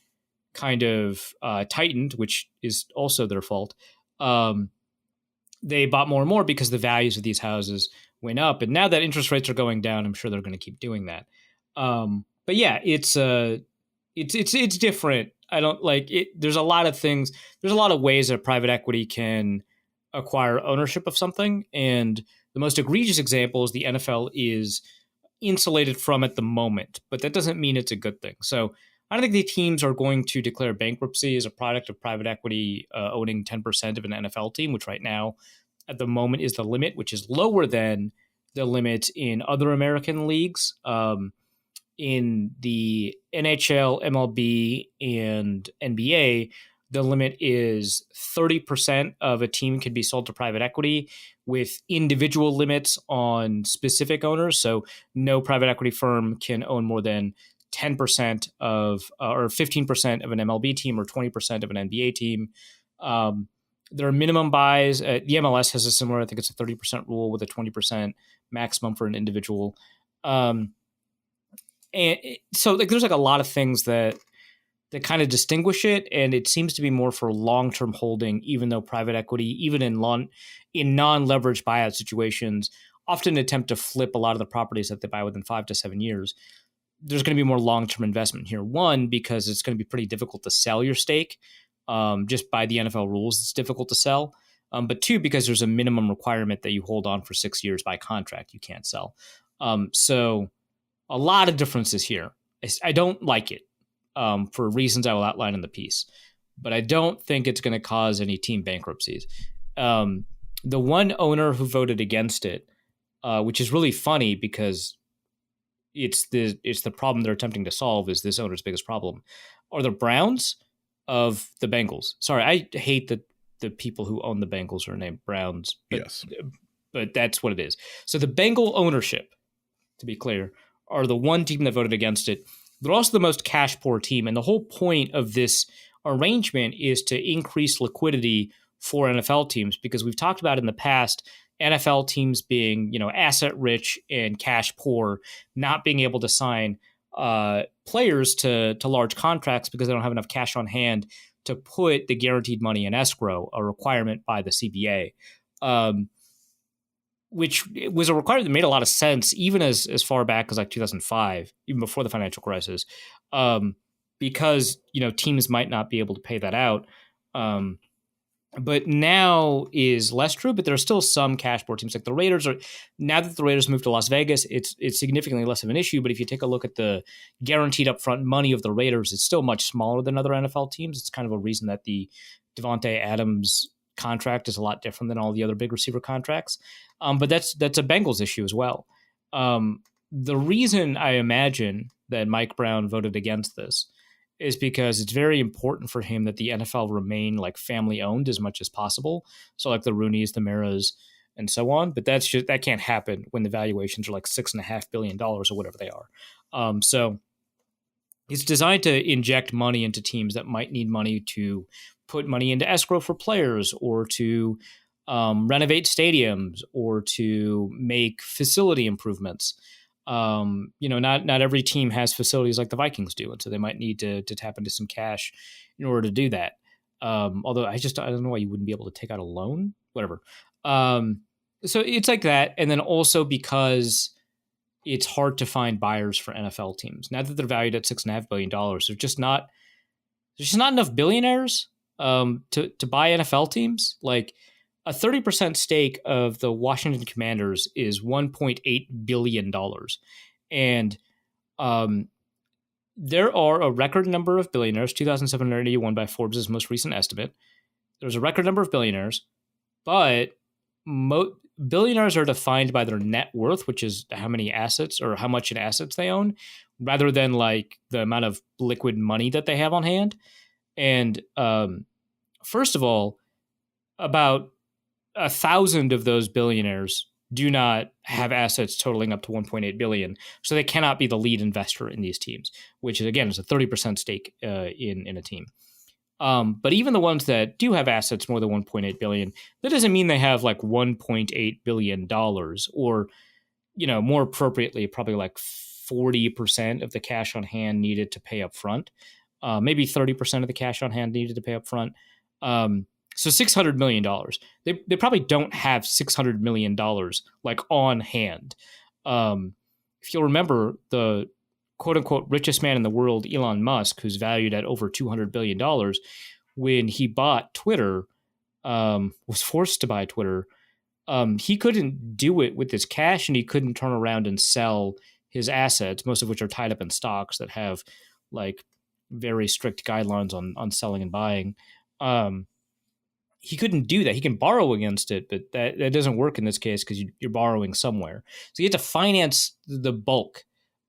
kind of tightened, which is also their fault, they bought more and more because the values of these houses went up. And now that interest rates are going down, I'm sure they're going to keep doing that. But yeah, it's different. I don't like it. There's a lot of things. There's a lot of ways that private equity can acquire ownership of something. And the most egregious example is the NFL is insulated from at the moment, but that doesn't mean it's a good thing. So I don't think the teams are going to declare bankruptcy as a product of private equity owning 10% of an NFL team, which right now at the moment is the limit, which is lower than the limit in other American leagues. In the NHL, MLB, and NBA, the limit is 30% of a team can be sold to private equity with individual limits on specific owners. So no private equity firm can own more than 10% of or 15% of an MLB team or 20% of an NBA team. There are minimum buys. The MLS has a similar, I think it's a 30% rule with a 20% maximum for an individual. And so like there's like a lot of things that kind of distinguish it, and it seems to be more for long-term holding, even though private equity, even in non-leveraged buyout situations, often attempt to flip a lot of the properties that they buy within 5 to 7 years. There's going to be more long-term investment here. One, because it's going to be pretty difficult to sell your stake. Just by the NFL rules, it's difficult to sell. But two, because there's a minimum requirement that you hold on for 6 years by contract. You can't sell. So a lot of differences here. I don't like it for reasons I will outline in the piece, but I don't think it's going to cause any team bankruptcies. The one owner who voted against it, which is really funny because it's the problem they're attempting to solve, is this owner's biggest problem, are the Browns of the Bengals. Sorry, I hate that the people who own the Bengals are named Browns. But, yes, but that's what it is. So the Bengal ownership, to be clear, are the one team that voted against it. They're also the most cash poor team. And the whole point of this arrangement is to increase liquidity for NFL teams, because we've talked about in the past, NFL teams being, asset rich and cash poor, not being able to sign players to large contracts because they don't have enough cash on hand to put the guaranteed money in escrow, a requirement by the CBA. Which was a requirement that made a lot of sense, even as far back as like 2005, even before the financial crisis, because teams might not be able to pay that out. But now is less true. But there are still some cash poor teams, like the Raiders are. Now that the Raiders moved to Las Vegas, it's significantly less of an issue. But if you take a look at the guaranteed upfront money of the Raiders, it's still much smaller than other NFL teams. It's kind of a reason that the Devontae Adams contract is a lot different than all the other big receiver contracts. But that's a Bengals issue as well. The reason I imagine that Mike Brown voted against this is because it's very important for him that the NFL remain like family owned as much as possible. So like the Rooneys, the Maras, and so on. But that can't happen when the valuations are like $6.5 billion or whatever they are. So it's designed to inject money into teams that might need money to put money into escrow for players, or to renovate stadiums, or to make facility improvements. Not every team has facilities like the Vikings do, and so they might need to tap into some cash in order to do that. Although I don't know why you wouldn't be able to take out a loan, whatever. So it's like that, and then also because it's hard to find buyers for NFL teams now that they're valued at $6.5 billion. There's just not enough billionaires to buy NFL teams. Like a 30% stake of the Washington Commanders is $1.8 billion. And there are a record number of billionaires, 2,781 by Forbes' most recent estimate. There's a record number of billionaires, but billionaires are defined by their net worth, which is how many assets or how much in assets they own, rather than like the amount of liquid money that they have on hand. And first of all, about 1,000 of those billionaires do not have assets totaling up to 1.8 billion, so they cannot be the lead investor in these teams, which is again is a 30% stake in a team. But even the ones that do have assets more than 1.8 billion, that doesn't mean they have like 1.8 billion dollars, or more appropriately, probably like 40% of the cash on hand needed to pay up front. Maybe 30% of the cash on hand needed to pay up front. So $600 million. They probably don't have $600 million like on hand. If you'll remember, the quote unquote richest man in the world, Elon Musk, who's valued at over $200 billion, when he bought Twitter, was forced to buy Twitter, he couldn't do it with his cash, and he couldn't turn around and sell his assets, most of which are tied up in stocks that have like very strict guidelines on selling and buying. He couldn't do that. He can borrow against it, but that doesn't work in this case because you're borrowing somewhere. So you had to finance the bulk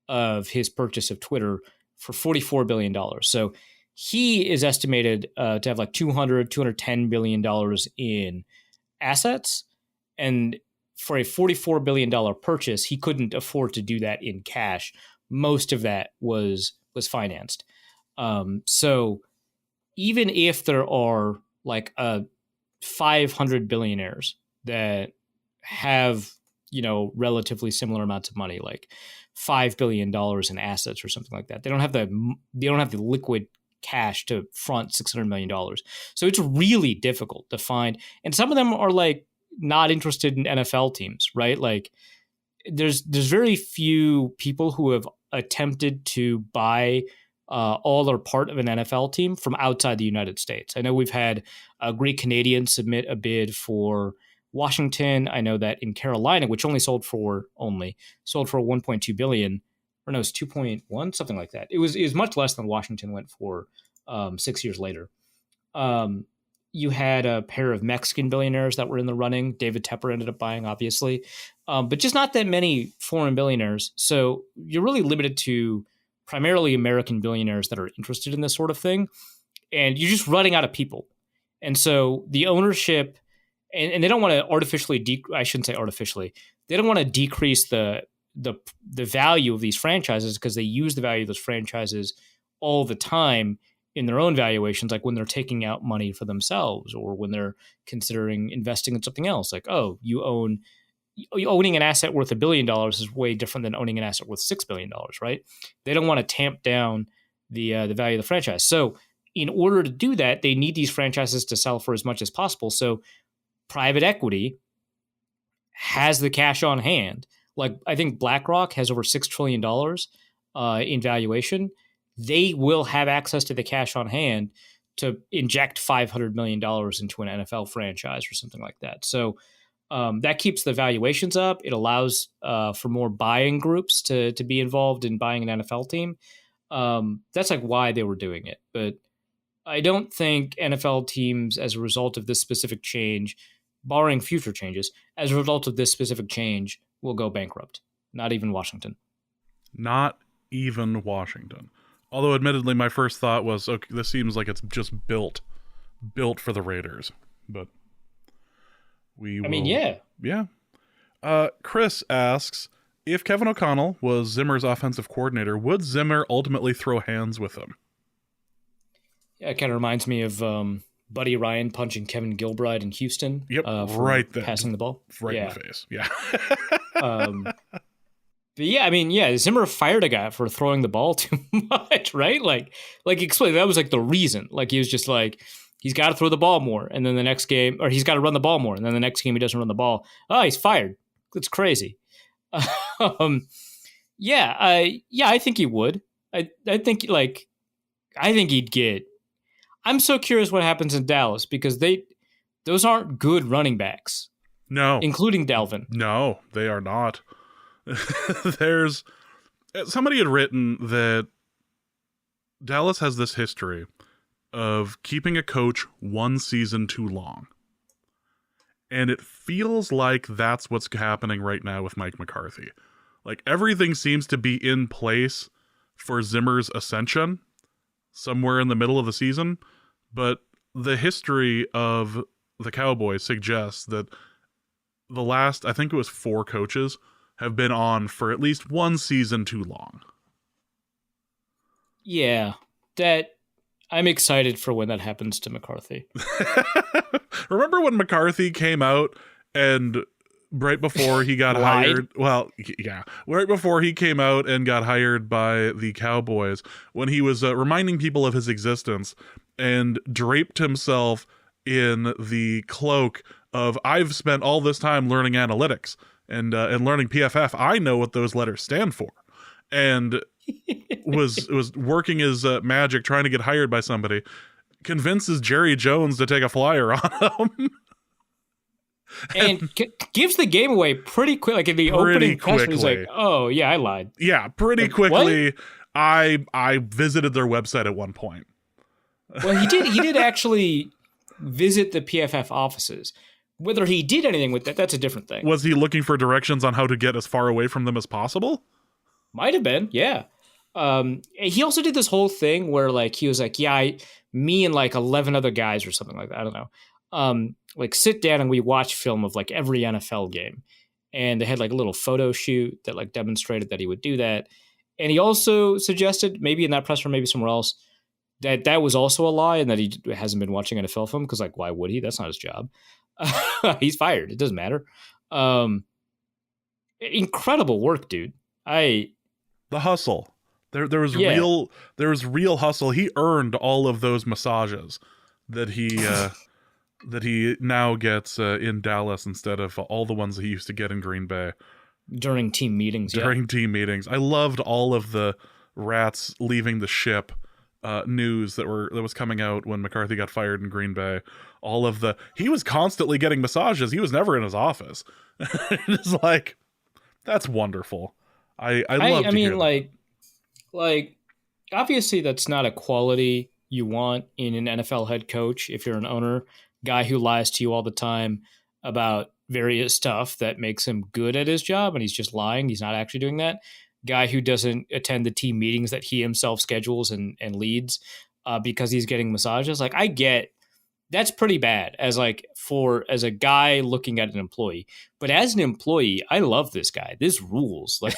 of his purchase of Twitter for $44 billion. So he is estimated to have like $210 billion in assets. And for a $44 billion purchase, he couldn't afford to do that in cash. Most of that was financed. So even if there are like 500 billionaires that have, relatively similar amounts of money, like $5 billion in assets or something like that, they don't have the liquid cash to front $600 million. So it's really difficult to find. And some of them are like not interested in NFL teams, right? Like there's very few people who have attempted to buy all or part of an NFL team from outside the United States. I know we've had a Greek Canadian submit a bid for Washington. I know that in Carolina, which sold for 1.2 billion, or no, it's 2.1, something like that. It was much less than Washington went for 6 years later. You had a pair of Mexican billionaires that were in the running. David Tepper ended up buying, obviously, but just not that many foreign billionaires. So you're really limited to primarily American billionaires that are interested in this sort of thing. And you're just running out of people. And so the ownership, and they don't want to artificially, I shouldn't say artificially, they don't want to decrease the value of these franchises because they use the value of those franchises all the time in their own valuations, like when they're taking out money for themselves or when they're considering investing in something else. Like, owning an asset worth $1 billion is way different than owning an asset worth $6 billion, right? They don't want to tamp down the value of the franchise. So in order to do that, they need these franchises to sell for as much as possible. So private equity has the cash on hand. Like I think BlackRock has over $6 trillion in valuation. They will have access to the cash on hand to inject $500 million into an NFL franchise or something like that. So that keeps the valuations up. It allows for more buying groups to be involved in buying an NFL team. That's like why they were doing it. But I don't think NFL teams, as a result of this specific change, barring future changes, as a result of this specific change, will go bankrupt. Not even Washington. Not even Washington. Although, admittedly, my first thought was, okay, this seems like it's just built for the Raiders. But yeah. Chris asks, if Kevin O'Connell was Zimmer's offensive coordinator, would Zimmer ultimately throw hands with him? Yeah, it kind of reminds me of Buddy Ryan punching Kevin Gilbride in Houston. Yep, for right there. Passing the ball. Right in the face, yeah. But yeah, Zimmer fired a guy for throwing the ball too much, right? Like explain, that was like the reason. Like he was just like, he's got to throw the ball more, and then the next game, or he's got to run the ball more, and then the next game he doesn't run the ball. Oh, he's fired. That's crazy. I think he would. I think he'd get. I'm so curious what happens in Dallas because those aren't good running backs. No, including Dalvin. No, they are not. There's somebody had written that Dallas has this history of keeping a coach one season too long. And it feels like that's what's happening right now with Mike McCarthy. Like everything seems to be in place for Zimmer's ascension somewhere in the middle of the season, but the history of the Cowboys suggests that the last, I think it was 4 coaches, have been on for at least one season too long. Yeah, I'm excited for when that happens to McCarthy. Remember when McCarthy came out and right before he got Lied. hired. Well, yeah, right before he came out and got hired by the Cowboys, when he was reminding people of his existence and draped himself in the cloak of I've spent all this time learning analytics and learning PFF. I know what those letters stand for, and was working his magic trying to get hired by somebody. Convinces Jerry Jones to take a flyer on him. And gives the game away pretty quick. Like in the opening question, he's like, "Oh yeah, I lied." Yeah, pretty like, quickly. What? I visited their website at one point. Well, he did. He did actually visit the PFF offices. Whether he did anything with that's a different thing. Was he looking for directions on how to get as far away from them as possible? Might have been, yeah. He also did this whole thing where like he was like, "Yeah, me and like 11 other guys or something like that. I don't know. Like sit down and we watch film of like every NFL game." And they had like a little photo shoot that like demonstrated that he would do that. And he also suggested, maybe in that presser, maybe somewhere else, that was also a lie and that he hasn't been watching NFL film because like why would he? That's not his job. He's fired. It doesn't matter. Incredible work, dude. The hustle. There was real hustle. He earned all of those massages that he now gets in Dallas instead of all the ones he used to get in Green Bay during team meetings. Team meetings, I loved all of the rats leaving the ship news that was coming out when McCarthy got fired in Green Bay. All of he was constantly getting massages. He was never in his office. It's like that's wonderful. I mean, like obviously that's not a quality you want in an NFL head coach if you're an owner. Guy who lies to you all the time about various stuff that makes him good at his job and he's just lying. He's not actually doing that. Guy who doesn't attend the team meetings that he himself schedules and leads because he's getting massages. Like I get that's pretty bad as a guy looking at an employee. But as an employee, I love this guy. This rules. Like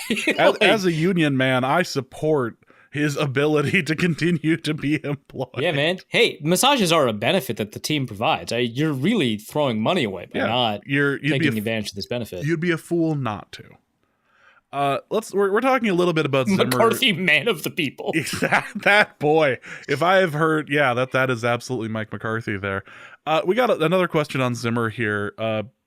as a union man, I support his ability to continue to be employed. Yeah, man. Hey, massages are a benefit that the team provides. You're really throwing money away by not taking advantage of this benefit. You'd be a fool not to. We're talking a little bit about Zimmer. McCarthy, man of the people. That boy. If I have heard, that is absolutely Mike McCarthy there. We got another question on Zimmer here.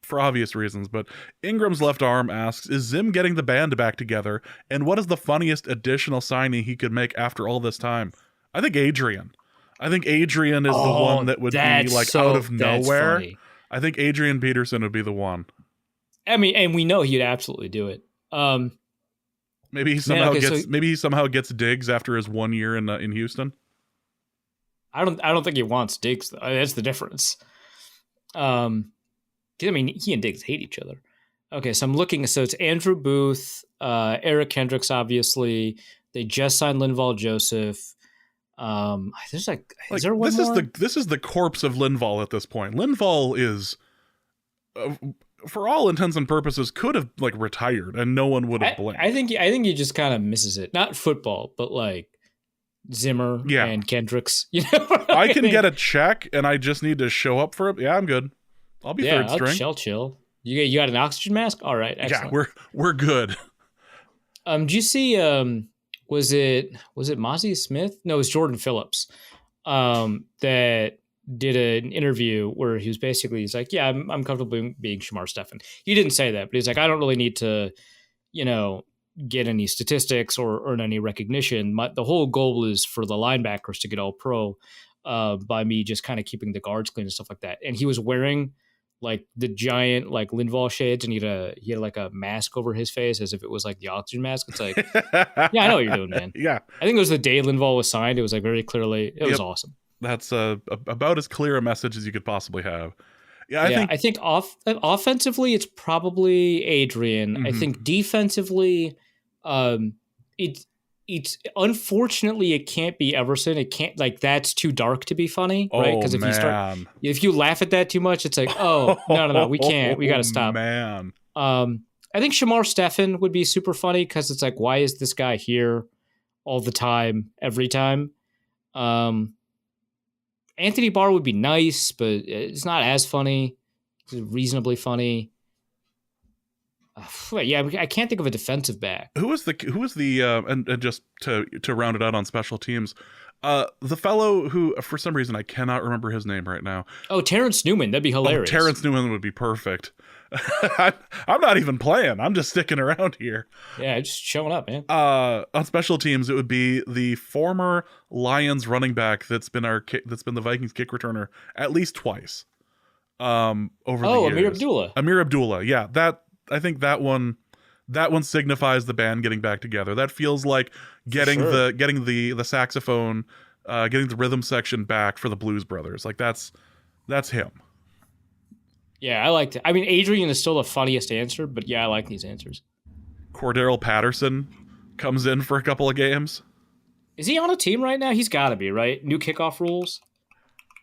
For obvious reasons, but Ingram's left arm asks, is Zim getting the band back together? And what is the funniest additional signing he could make after all this time? I think Adrian. is the one that would be like out of nowhere. Funny. I think Adrian Peterson would be the one. I mean, and we know he'd absolutely do it. Maybe he somehow gets Diggs after his 1 year in Houston. I don't think he wants Diggs though. That's the difference. I mean, he and Diggs hate each other. Okay, so I'm looking. So it's Andrew Booth, Eric Kendricks, obviously. They just signed Linval Joseph. There's is there one more? This is the corpse of Linval at this point. Linval is, for all intents and purposes, could have retired and no one would have blinked. I think he just kind of misses it. Not football, but Zimmer and Kendricks. You know, I can get a check and I just need to show up for it. Yeah, I'm good. I'll be third string. Chill. You got an oxygen mask? All right, excellent. Yeah, we're good. Do you see? Was it Mozzie Smith? No, it was Jordan Phillips. That did an interview where he's like, yeah, I'm comfortable being Shamar Stephen. He didn't say that, but he's like, I don't really need to, get any statistics or earn any recognition. The whole goal is for the linebackers to get all pro by me just kind of keeping the guards clean and stuff like that. And he was wearing the giant Linval shades, and he had a mask over his face as if it was the oxygen mask. It's like, yeah, I know what you're doing, man. Yeah, I think it was the day Linval was signed. It was very clearly, it was awesome. That's about as clear a message as you could possibly have. I think offensively it's probably Adrian. Mm-hmm. I think defensively, it's unfortunately it can't be Everson. It can't that's too dark to be funny, right? Because if you laugh at that too much, it's no, we can't. We got to stop. Man, I think Shamar Stephen would be super funny because it's why is this guy here all the time, every time? Anthony Barr would be nice, but it's not as funny. It's reasonably funny. Yeah, I can't think of a defensive back. Who was the and just to round it out on special teams, the fellow who for some reason I cannot remember his name right now. Oh, Terrence Newman. That'd be hilarious. Terrence Newman would be perfect. I'm not even playing. I'm just sticking around here. Yeah, just showing up, man. On special teams, it would be the former Lions running back that's been the Vikings kick returner at least twice. Over the years. Amir Abdullah. Amir Abdullah. Yeah, I think that one signifies the band getting back together. That feels like getting the saxophone, getting the rhythm section back for the Blues Brothers. Like that's him. Yeah, I liked it. I mean, Adrian is still the funniest answer, but yeah, I like these answers. Cordero Patterson comes in for a couple of games. Is he on a team right now? He's got to be, right? New kickoff rules?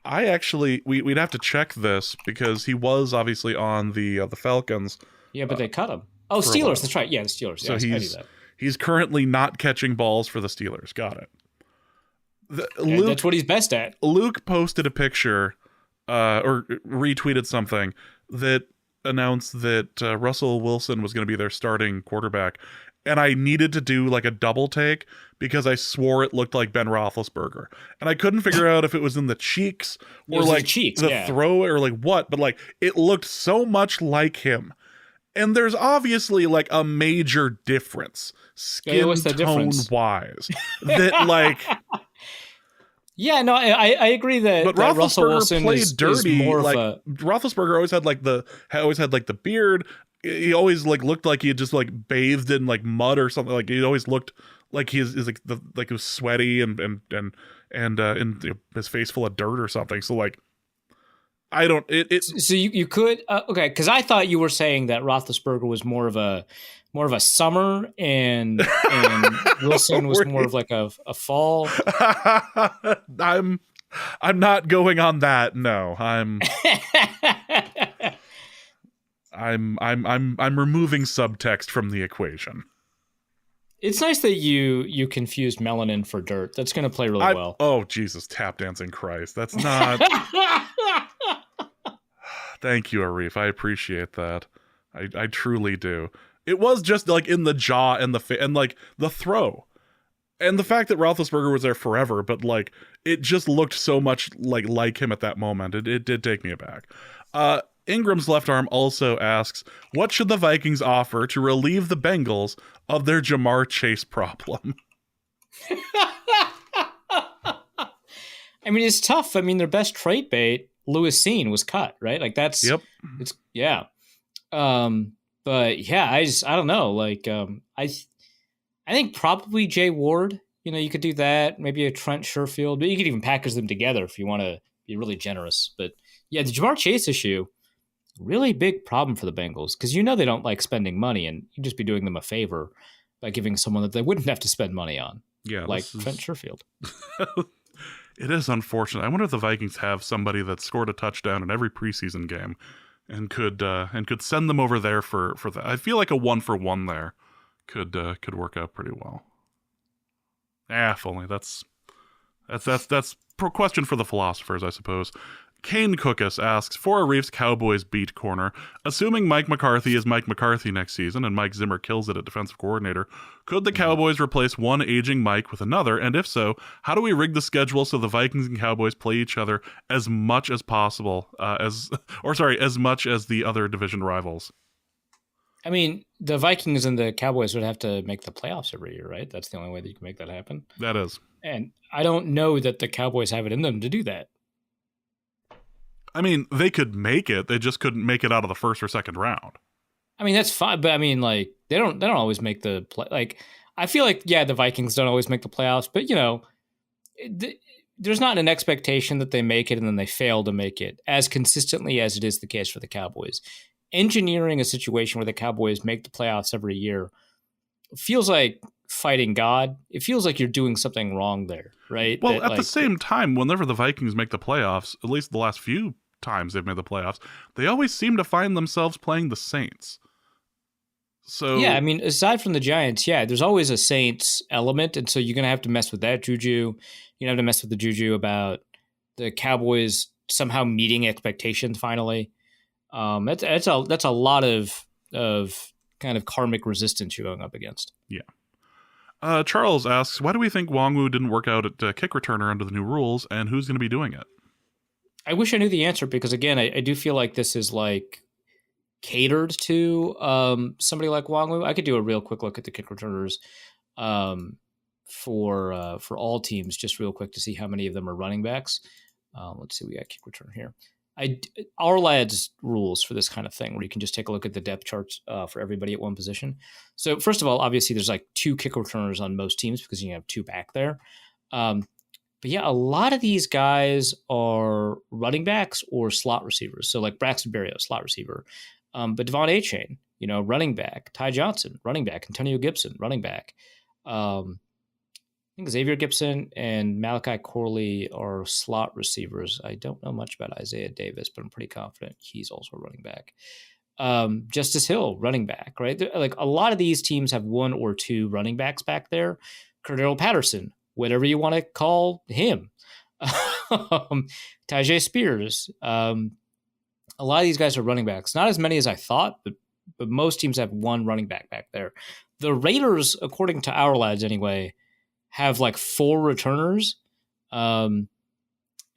I actually, we'd have to check this because he was obviously on the Falcons. Yeah, but they cut him. Oh, Steelers. That's right. Yeah, the Steelers. So yeah, he's currently not catching balls for the Steelers. Got it. That's what he's best at. Luke posted a picture or retweeted something that announced that Russell Wilson was going to be their starting quarterback. And I needed to do like a double take because I swore it looked like Ben Roethlisberger. And I couldn't figure out if it was in the cheeks or like the throw or like what, but like it looked so much like him. And there's obviously like a major difference skin tone wise that like. Yeah, no, I agree that Russell Wilson played dirty. Is more like of a... Roethlisberger always had like the beard. He always like looked like he had just like bathed in like mud or something. Like he always looked like he is like he was sweaty and his face full of dirt or something. So like I don't it. So you could okay, because I thought you were saying that Roethlisberger was more of a summer and Wilson was more of like a fall. I'm not going on that. No, I'm removing subtext from the equation. It's nice that you confused melanin for dirt. That's going to play really well. Oh, Jesus, tap dancing Christ. That's not... Thank you, Arif. I appreciate that. I truly do. It was just like in the jaw and and like the throw. And the fact that Roethlisberger was there forever, but like it just looked so much like him at that moment. It did take me aback. Ingram's left arm also asks, what should the Vikings offer to relieve the Bengals of their Jamar Chase problem? I mean, it's tough. I mean, their best trade bait, Lewis Seen, was cut, right? Like that's, it's, yeah. But yeah, I don't know. Like, I think probably Jay Ward, you could do that. Maybe a Trent Sherfield, but you could even package them together if you want to be really generous. But yeah, the Jamar Chase issue, really big problem for the Bengals because they don't like spending money, and you'd just be doing them a favor by giving someone that they wouldn't have to spend money on. Yeah, like Trent Sherfield. It is unfortunate. I wonder if the Vikings have somebody that scored a touchdown in every preseason game and could send them over there for that. I feel like a 1-for-1 there could work out pretty well. If only that's a question for the philosophers, I suppose. Kane Cookus asks, for a Reefs Cowboys beat corner, assuming Mike McCarthy is Mike McCarthy next season and Mike Zimmer kills it at defensive coordinator, could the Cowboys replace one aging Mike with another? And if so, how do we rig the schedule so the Vikings and Cowboys play each other as much as possible, as much as the other division rivals? I mean, the Vikings and the Cowboys would have to make the playoffs every year, right? That's the only way that you can make that happen. That is. And I don't know that the Cowboys have it in them to do that. I mean, they could make it. They just couldn't make it out of the first or second round. I mean, that's fine, but I mean, like they don't always make the play. Like I feel like the Vikings don't always make the playoffs, but there's not an expectation that they make it and then they fail to make it as consistently as it is the case for the Cowboys. Engineering a situation where the Cowboys make the playoffs every year feels like fighting God. It feels like you're doing something wrong there, right? Well, at the same time, whenever the Vikings make the playoffs, at least the last few times they've made the playoffs, they always seem to find themselves playing the Saints. So yeah, I mean, aside from the Giants, there's always a Saints element, and so you're gonna have to mess with that juju. You have to mess with the juju about the Cowboys somehow meeting expectations finally. That's a lot of kind of karmic resistance you're going up against. Yeah. Charles asks, why do we think Wongwu didn't work out at kick returner under the new rules, and who's going to be doing it? I wish I knew the answer because, again, I do feel like this is like catered to somebody like Wongwu. I could do a real quick look at the kick returners for all teams, just real quick to see how many of them are running backs. Let's see, we got kick return here. Our lads rules for this kind of thing where you can just take a look at the depth charts for everybody at one position. So first of all, obviously there's like 2 kick returners on most teams because you have 2 back there. But yeah, a lot of these guys are running backs or slot receivers. So like Braxton Berrios, slot receiver. But Devon Achane, running back. Ty Johnson, running back. Antonio Gibson, running back. I think Xavier Gibson and Malachi Corley are slot receivers. I don't know much about Isaiah Davis, but I'm pretty confident he's also a running back. Justice Hill, running back, right? Like a lot of these teams have 1 or 2 running backs back there. Cordero Patterson, whatever you want to call him. Tyjae Spears. A lot of these guys are running backs. Not as many as I thought, but most teams have 1 running back there. The Raiders, according to our lads anyway, have like 4 returners. And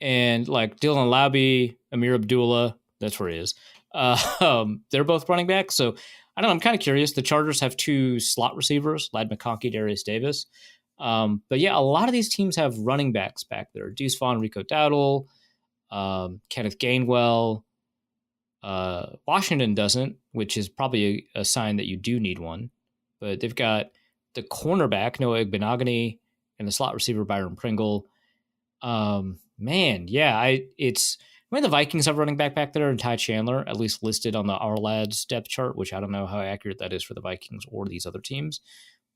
like Dylan Labby, Amir Abdullah, that's where he is. They're both running backs. So I don't know. I'm kind of curious. The Chargers have 2 slot receivers, Ladd McConkey, Darius Davis. But yeah, a lot of these teams have running backs back there. Deuce Vaughn, Rico Dowdle, Kenneth Gainwell. Washington doesn't, which is probably a sign that you do need one. But they've got the cornerback, Noah Igbenogany, and the slot receiver, Byron Pringle. The Vikings have running back there, and Ty Chandler, at least listed on the Our Lads depth chart, which I don't know how accurate that is for the Vikings or these other teams.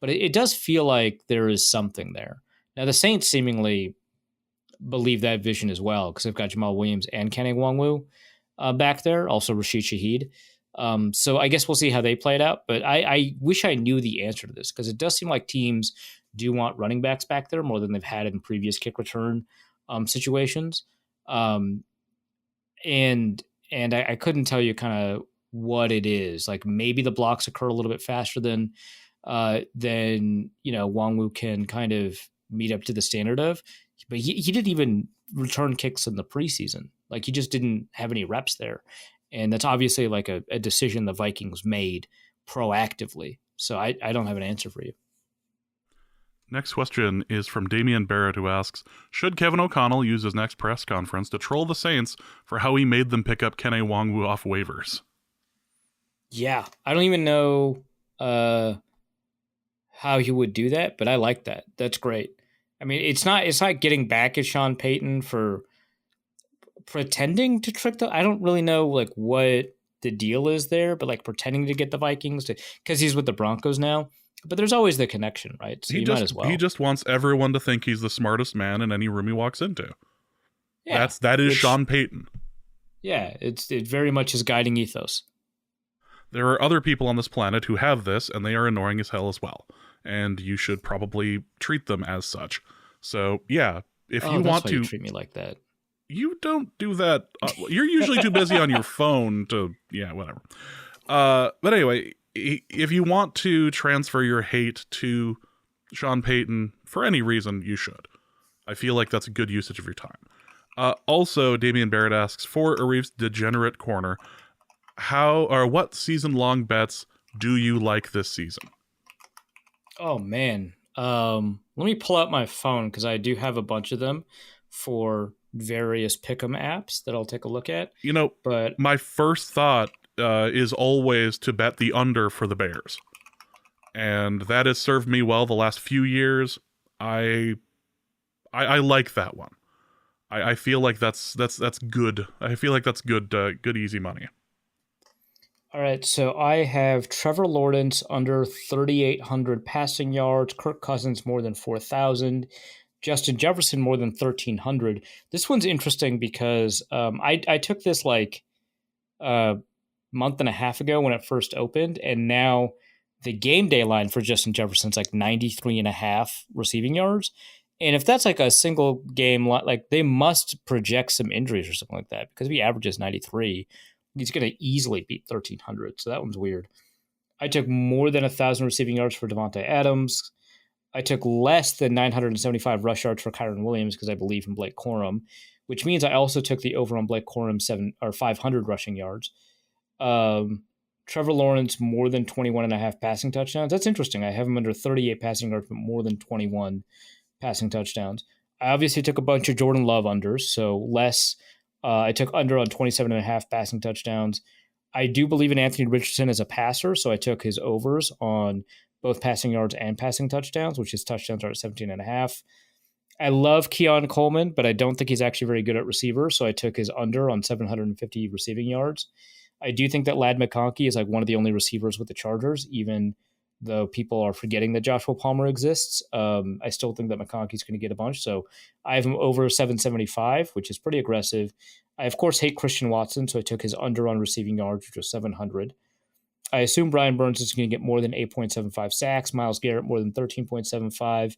But it does feel like there is something there. Now, the Saints seemingly believe that vision as well because they've got Jamal Williams and Kenny Nwangwu back there, also Rashid Shaheed. So I guess we'll see how they play it out. But I wish I knew the answer to this because it does seem like teams do want running backs back there more than they've had in previous kick return situations. And I couldn't tell you kind of what it is. Like maybe the blocks occur a little bit faster than Wongwu can kind of meet up to the standard of. But he didn't even return kicks in the preseason. Like he just didn't have any reps there. And that's obviously like a decision the Vikings made proactively. So I don't have an answer for you. Next question is from Damian Barrett, who asks, should Kevin O'Connell use his next press conference to troll the Saints for how he made them pick up Kenny Nwangwu off waivers? Yeah, I don't even know how he would do that, but I like that. That's great. I mean, it's not getting back at Sean Payton for pretending to trick the. I don't really know like what the deal is there, but like pretending to get the Vikings to because he's with the Broncos now. But there's always the connection, right? So might as well. He just wants everyone to think he's the smartest man in any room he walks into. Yeah, that is Sean Payton. Yeah, it very much his guiding ethos. There are other people on this planet who have this, and they are annoying as hell as well. And you should probably treat them as such. So, yeah, if you want to... you treat me like that. You don't do that. You're usually too busy on your phone to... Yeah, whatever. But anyway, if you want to transfer your hate to Sean Payton for any reason, you should. I feel like that's a good usage of your time. Also, Damian Barrett asks, for Arif's degenerate corner, what season-long bets do you like this season? Oh, man. Let me pull out my phone because I do have a bunch of them for various pick'em apps that I'll take a look at. But my first thought is always to bet the under for the Bears. And that has served me well the last few years. I like that one. I feel like that's good. I feel like that's good easy money. All right, so I have Trevor Lawrence under 3,800 passing yards, Kirk Cousins more than 4,000, Justin Jefferson more than 1,300. This one's interesting because I took this like a month and a half ago when it first opened, and now the game day line for Justin Jefferson's like 93.5 receiving yards. And if that's like a single game, like they must project some injuries or something like that because if he averages 93, he's going to easily beat 1,300. So that one's weird. I took more than 1,000 receiving yards for Devontae Adams. I took less than 975 rush yards for Kyron Williams because I believe in Blake Corum, which means I also took the over on Blake Corum 500 rushing yards. Trevor Lawrence more than 21 and a half passing touchdowns. That's interesting. I have him under 38 passing yards, but more than 21 passing touchdowns. I obviously took a bunch of Jordan Love unders, so less. I took under on 27 and a half passing touchdowns. I do believe in Anthony Richardson as a passer, so I took his overs on both passing yards and passing touchdowns, which his touchdowns are at 17 and a half. I love Keon Coleman, but I don't think he's actually very good at receiver, so I took his under on 750 receiving yards. I do think that Ladd McConkey is like one of the only receivers with the Chargers, even though people are forgetting that Joshua Palmer exists. I still think that McConkey's going to get a bunch, so I have him over 775, which is pretty aggressive. I, of course, hate Christian Watson, so I took his under on receiving yards, which was 700. I assume Brian Burns is going to get more than 8.75 sacks, Myles Garrett more than 13.75.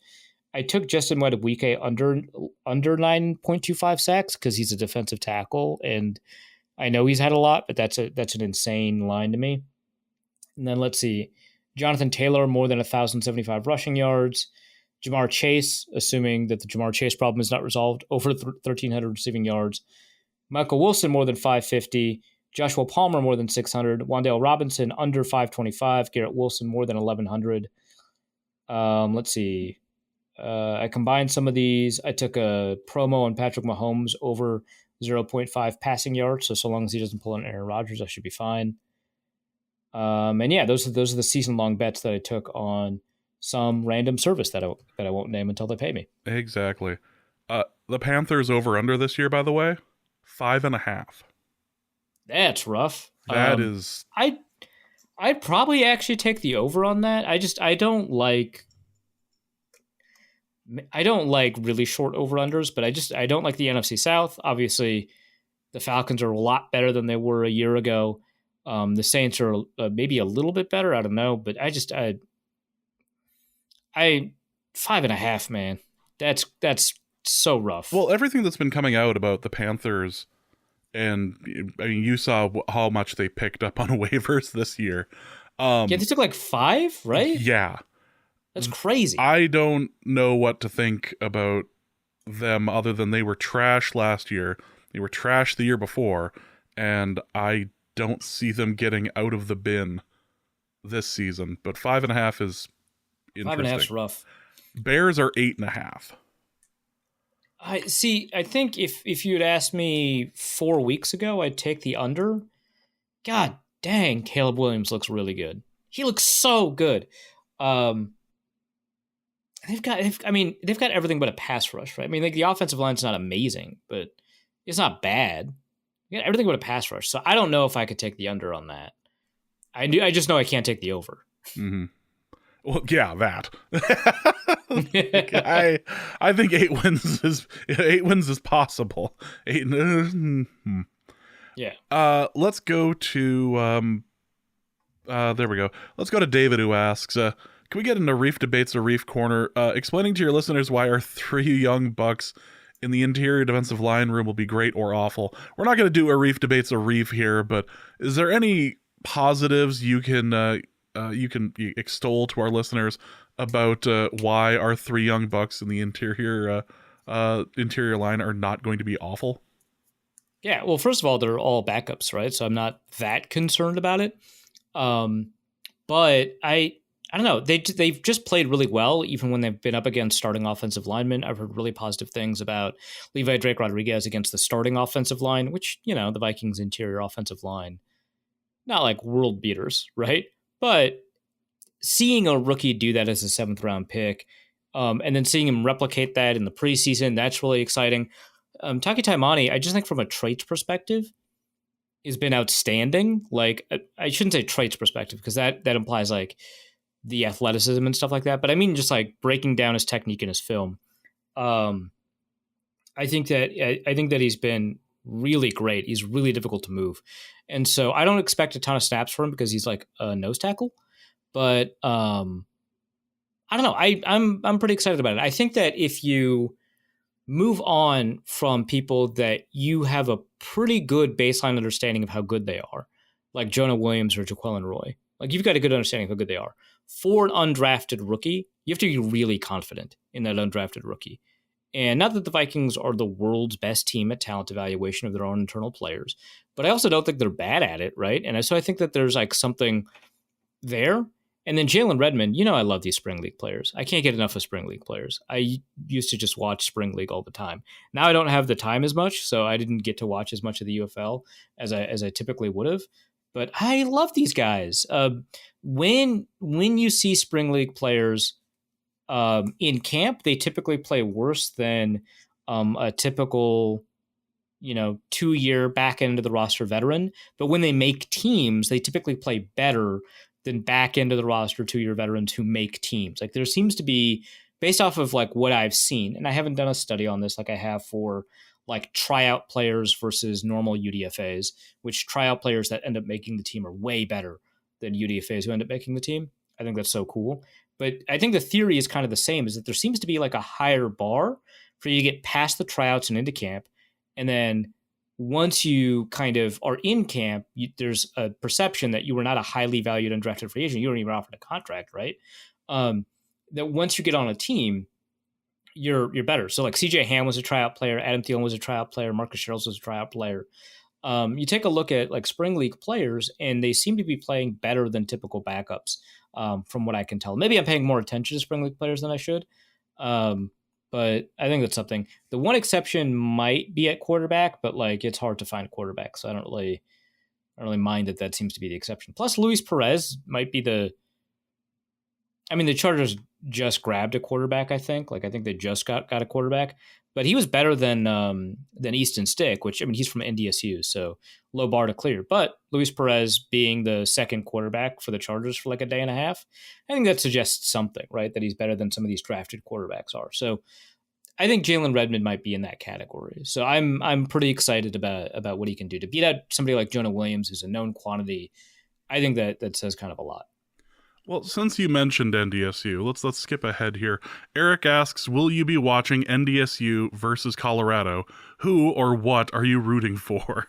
I took Justin Madubuike under 9.25 sacks because he's a defensive tackle, and I know he's had a lot, but that's an insane line to me. And then let's see, Jonathan Taylor more than 1,075 rushing yards. Jamar Chase, assuming that the Jamar Chase problem is not resolved, over 1,300 receiving yards. Michael Wilson more than 550. Joshua Palmer more than 600. Wan'Dale Robinson under 525. Garrett Wilson more than 1,100. Let's see. I combined some of these. I took a promo on Patrick Mahomes over 0.5 passing yards. So long as he doesn't pull an Aaron Rodgers, I should be fine. And yeah, those are the season-long bets that I took on some random service that I won't name until they pay me. Exactly. The Panthers over-under this year, by the way, 5.5. That's rough. That is. I'd probably actually take the over on that. I don't like really short over-unders, but I don't like the NFC South. Obviously, the Falcons are a lot better than they were a year ago. The Saints are maybe a little bit better. I don't know, but I 5.5, man. That's so rough. Well, everything that's been coming out about the Panthers, and I mean, you saw how much they picked up on waivers this year. Yeah, they took like 5, right? Yeah. That's crazy. I don't know what to think about them other than they were trash last year. They were trash the year before, and I don't see them getting out of the bin this season. But 5.5 is interesting. 5.5 is rough. Bears are 8.5. I think if you had asked me 4 weeks ago, I'd take the under. God dang, Caleb Williams looks really good. He looks so good. They've got everything but a pass rush, right? I mean, like the offensive line's not amazing, but it's not bad. You got everything but a pass rush. So I don't know if I could take the under on that. I just know I can't take the over. Mm-hmm. Well, yeah, that. I think 8 wins is possible. 8. Yeah. Let's go to there we go. Let's go to David, who asks, can we get into Reef Debates or Reef Corner? Explaining to your listeners why our 3 young bucks in the interior defensive line room will be great or awful. We're not going to do a Reef Debates or Reef here, but is there any positives you can extol to our listeners about why our 3 young bucks in the interior line are not going to be awful? Yeah, well, first of all, they're all backups, right? So I'm not that concerned about it. But I don't know. They've just played really well, even when they've been up against starting offensive linemen. I've heard really positive things about Levi Drake Rodriguez against the starting offensive line, which, the Vikings interior offensive line, not like world beaters, right? But seeing a rookie do that as a 7th round pick, and then seeing him replicate that in the preseason, that's really exciting. Taki Taimani, I just think from a traits perspective, has been outstanding. Like, I shouldn't say traits perspective, because that implies like the athleticism and stuff like that. But I mean, just like breaking down his technique in his film. I think that he's been really great. He's really difficult to move. And so I don't expect a ton of snaps for him because he's like a nose tackle. But I don't know. I'm pretty excited about it. I think that if you move on from people that you have a pretty good baseline understanding of how good they are, like Jonah Williams or Jaquelin Roy, Like, you've got a good understanding of how good they are. For an undrafted rookie, you have to be really confident in that undrafted rookie. And not that the Vikings are the world's best team at talent evaluation of their own internal players, but I also don't think they're bad at it, right? And so I think that there's like something there. And then Jalen Redmond, I love these Spring League players. I can't get enough of Spring League players. I used to just watch Spring League all the time. Now I don't have the time as much, so I didn't get to watch as much of the UFL as I typically would have. But I love these guys. When you see Spring League players in camp, they typically play worse than a typical 2-year back end of the roster veteran. But when they make teams, they typically play better than back end of the roster 2-year veterans who make teams. Like, there seems to be, based off of like what I've seen, and I haven't done a study on this like I have for like tryout players versus normal UDFAs, which tryout players that end up making the team are way better than UDFAs who end up making the team. I think that's so cool. But I think the theory is kind of the same, is that there seems to be like a higher bar for you to get past the tryouts and into camp. And then once you kind of are in camp, there's a perception that you were not a highly valued undrafted free agent. You weren't even offered a contract, right? That once you get on a team, you're better. So like CJ Ham was a tryout player, Adam Thielen was a tryout player, Marcus Sherrills was a tryout player. You take a look at like Spring League players, and they seem to be playing better than typical backups, from what I can tell. Maybe I'm paying more attention to Spring League players than I should. But I think that's something. The one exception might be at quarterback, but like it's hard to find a quarterback, so I don't really mind that seems to be the exception. Plus, Luis Perez might be the Chargers just grabbed a quarterback. I think they just got a quarterback, but he was better than Easton Stick, which he's from NDSU, so low bar to clear. But Luis Perez being the second quarterback for the Chargers for like a day and a half, I think that suggests something, right? That he's better than some of these drafted quarterbacks are. So I think Jalen Redmond might be in that category. So I'm pretty excited about what he can do to beat out somebody like Jonah Williams, who's a known quantity. I think that says kind of a lot. Well, since you mentioned NDSU, let's skip ahead here. Eric asks, will you be watching NDSU versus Colorado? Who or what are you rooting for?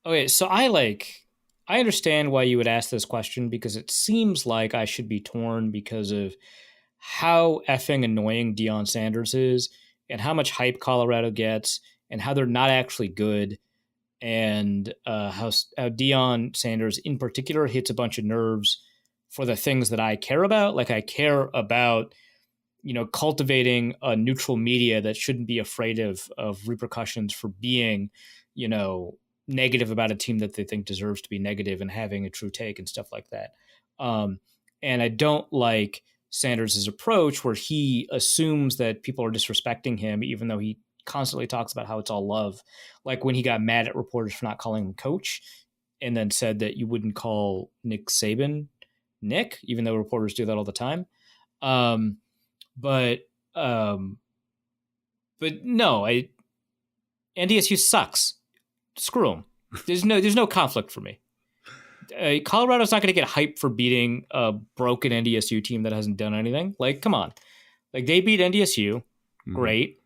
Okay, so I understand why you would ask this question, because it seems like I should be torn because of how effing annoying Deion Sanders is and how much hype Colorado gets and how they're not actually good, and how Deion Sanders in particular hits a bunch of nerves for the things that I care about. Like, I care about, cultivating a neutral media that shouldn't be afraid of repercussions for being, negative about a team that they think deserves to be negative and having a true take and stuff like that. And I don't like Sanders' approach where he assumes that people are disrespecting him, even though he constantly talks about how it's all love. Like when he got mad at reporters for not calling him coach, and then said that you wouldn't call Nick Saban Nick, even though reporters do that all the time. But no, NDSU sucks. Screw them. There's no conflict for me. Colorado's not going to get hyped for beating a broken NDSU team that hasn't done anything. Like, come on. Like, they beat NDSU. Great.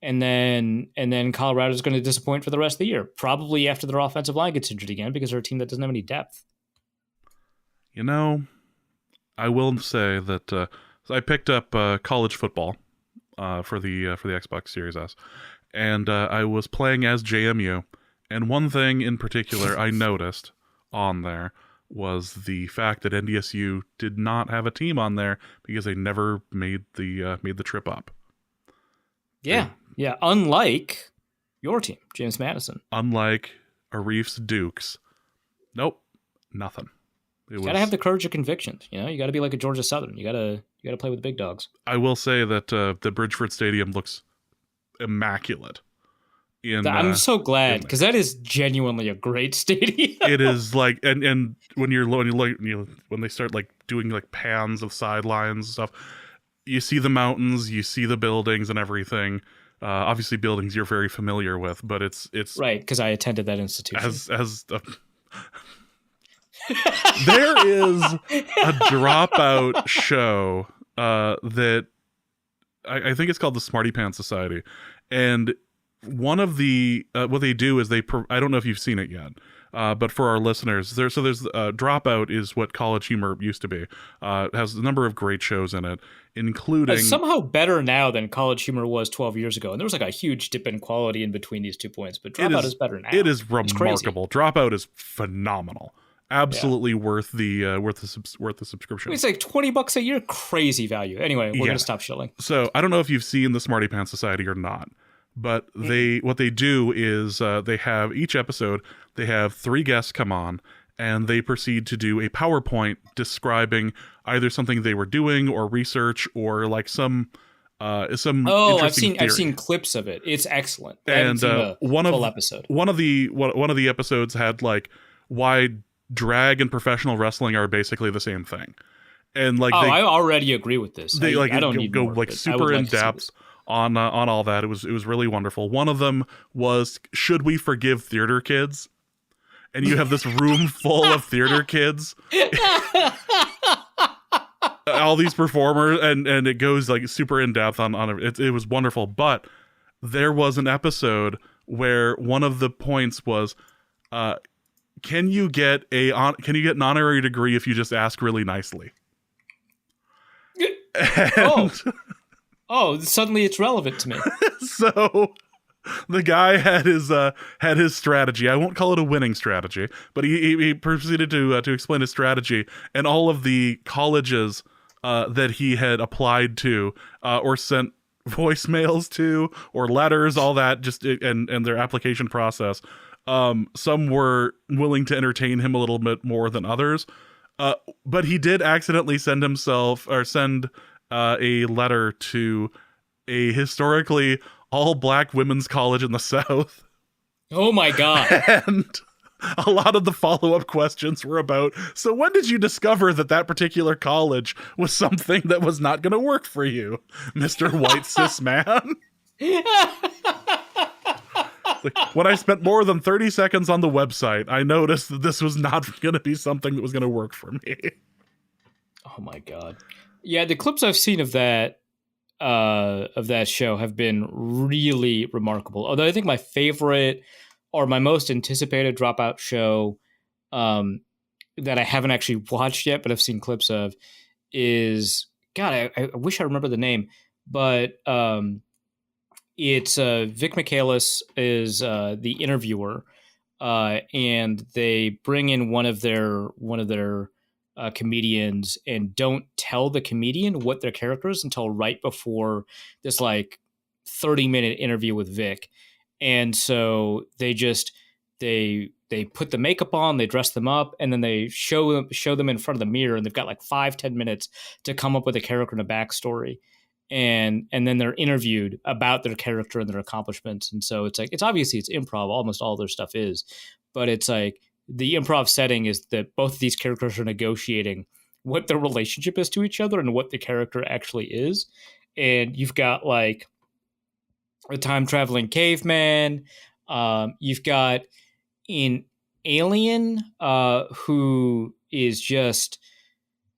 And then Colorado's going to disappoint for the rest of the year, probably after their offensive line gets injured again, because they're a team that doesn't have any depth. I will say that I picked up college football for the Xbox Series S, and I was playing as JMU, and one thing in particular I noticed on there was the fact that NDSU did not have a team on there because they never made the trip up. Yeah. Unlike your team, James Madison. Unlike Arif's Dukes. Nope. Nothing. You gotta have the courage of convictions. You gotta be like a Georgia Southern. You gotta play with the big dogs. I will say that the Bridgeford Stadium looks immaculate. I'm so glad, because that is genuinely a great stadium. It is like, and when they start like doing like pans of sidelines and stuff, you see the mountains, you see the buildings and everything. Obviously, buildings you're very familiar with, but it's right, because I attended that institution. There is a dropout show that I think it's called the Smarty Pants Society, and one of the what they do is I don't know if you've seen it yet. But for our listeners, there's Dropout is what College Humor used to be. It has a number of great shows in it, including somehow better now than College Humor was 12 years ago. And there was like a huge dip in quality in between these 2 points, but Dropout is better now. It is remarkable. Dropout is phenomenal. Absolutely worth the subscription. It's like $20 a year, crazy value. Anyway, we're gonna stop shilling. So I don't know if you've seen the Smarty Pants Society or not, but what they do is they have each episode they have 3 guests come on and they proceed to do a PowerPoint describing either something they were doing or research or like some I've seen clips of it. It's excellent. And one of the episodes had like why drag and professional wrestling are basically the same thing, and like I already agree with this. They I don't need go more, like super in depth on all that. It was really wonderful. One of them was, should we forgive theater kids? And you have this room full of theater kids, all these performers, and it goes like super in depth on it. It was wonderful. But there was an episode where one of the points was, can you get an honorary degree if you just ask really nicely? Suddenly it's relevant to me. So the guy had his strategy. I won't call it a winning strategy, but he proceeded to explain his strategy, and all of the colleges that he had applied to or sent voicemails to or letters, all that, just and their application process. Some were willing to entertain him a little bit more than others, but he did accidentally send a letter to a historically all-black women's college in the South. Oh my God. And a lot of the follow-up questions were about, so when did you discover that particular college was something that was not going to work for you, Mr. White Cis Man? Like, when I spent more than 30 seconds on the website, I noticed that this was not going to be something that was going to work for me. Oh my God. Yeah, the clips I've seen of that show have been really remarkable. Although I think my favorite or my most anticipated Dropout show that I haven't actually watched yet, but I've seen clips of, is, God, I wish I remember the name, but it's Vic Michaelis is the interviewer, and they bring in one of their comedians and don't tell the comedian what their character is until right before this like 30-minute interview with Vic. And so they put the makeup on, they dress them up, and then they show them in front of the mirror, and they've got like 5-10 minutes to come up with a character and a backstory. And then they're interviewed about their character and their accomplishments. And so it's like, it's improv. Almost all their stuff is, but it's like the improv setting is that both of these characters are negotiating what their relationship is to each other and what the character actually is. And you've got like a time traveling caveman. You've got an alien who is just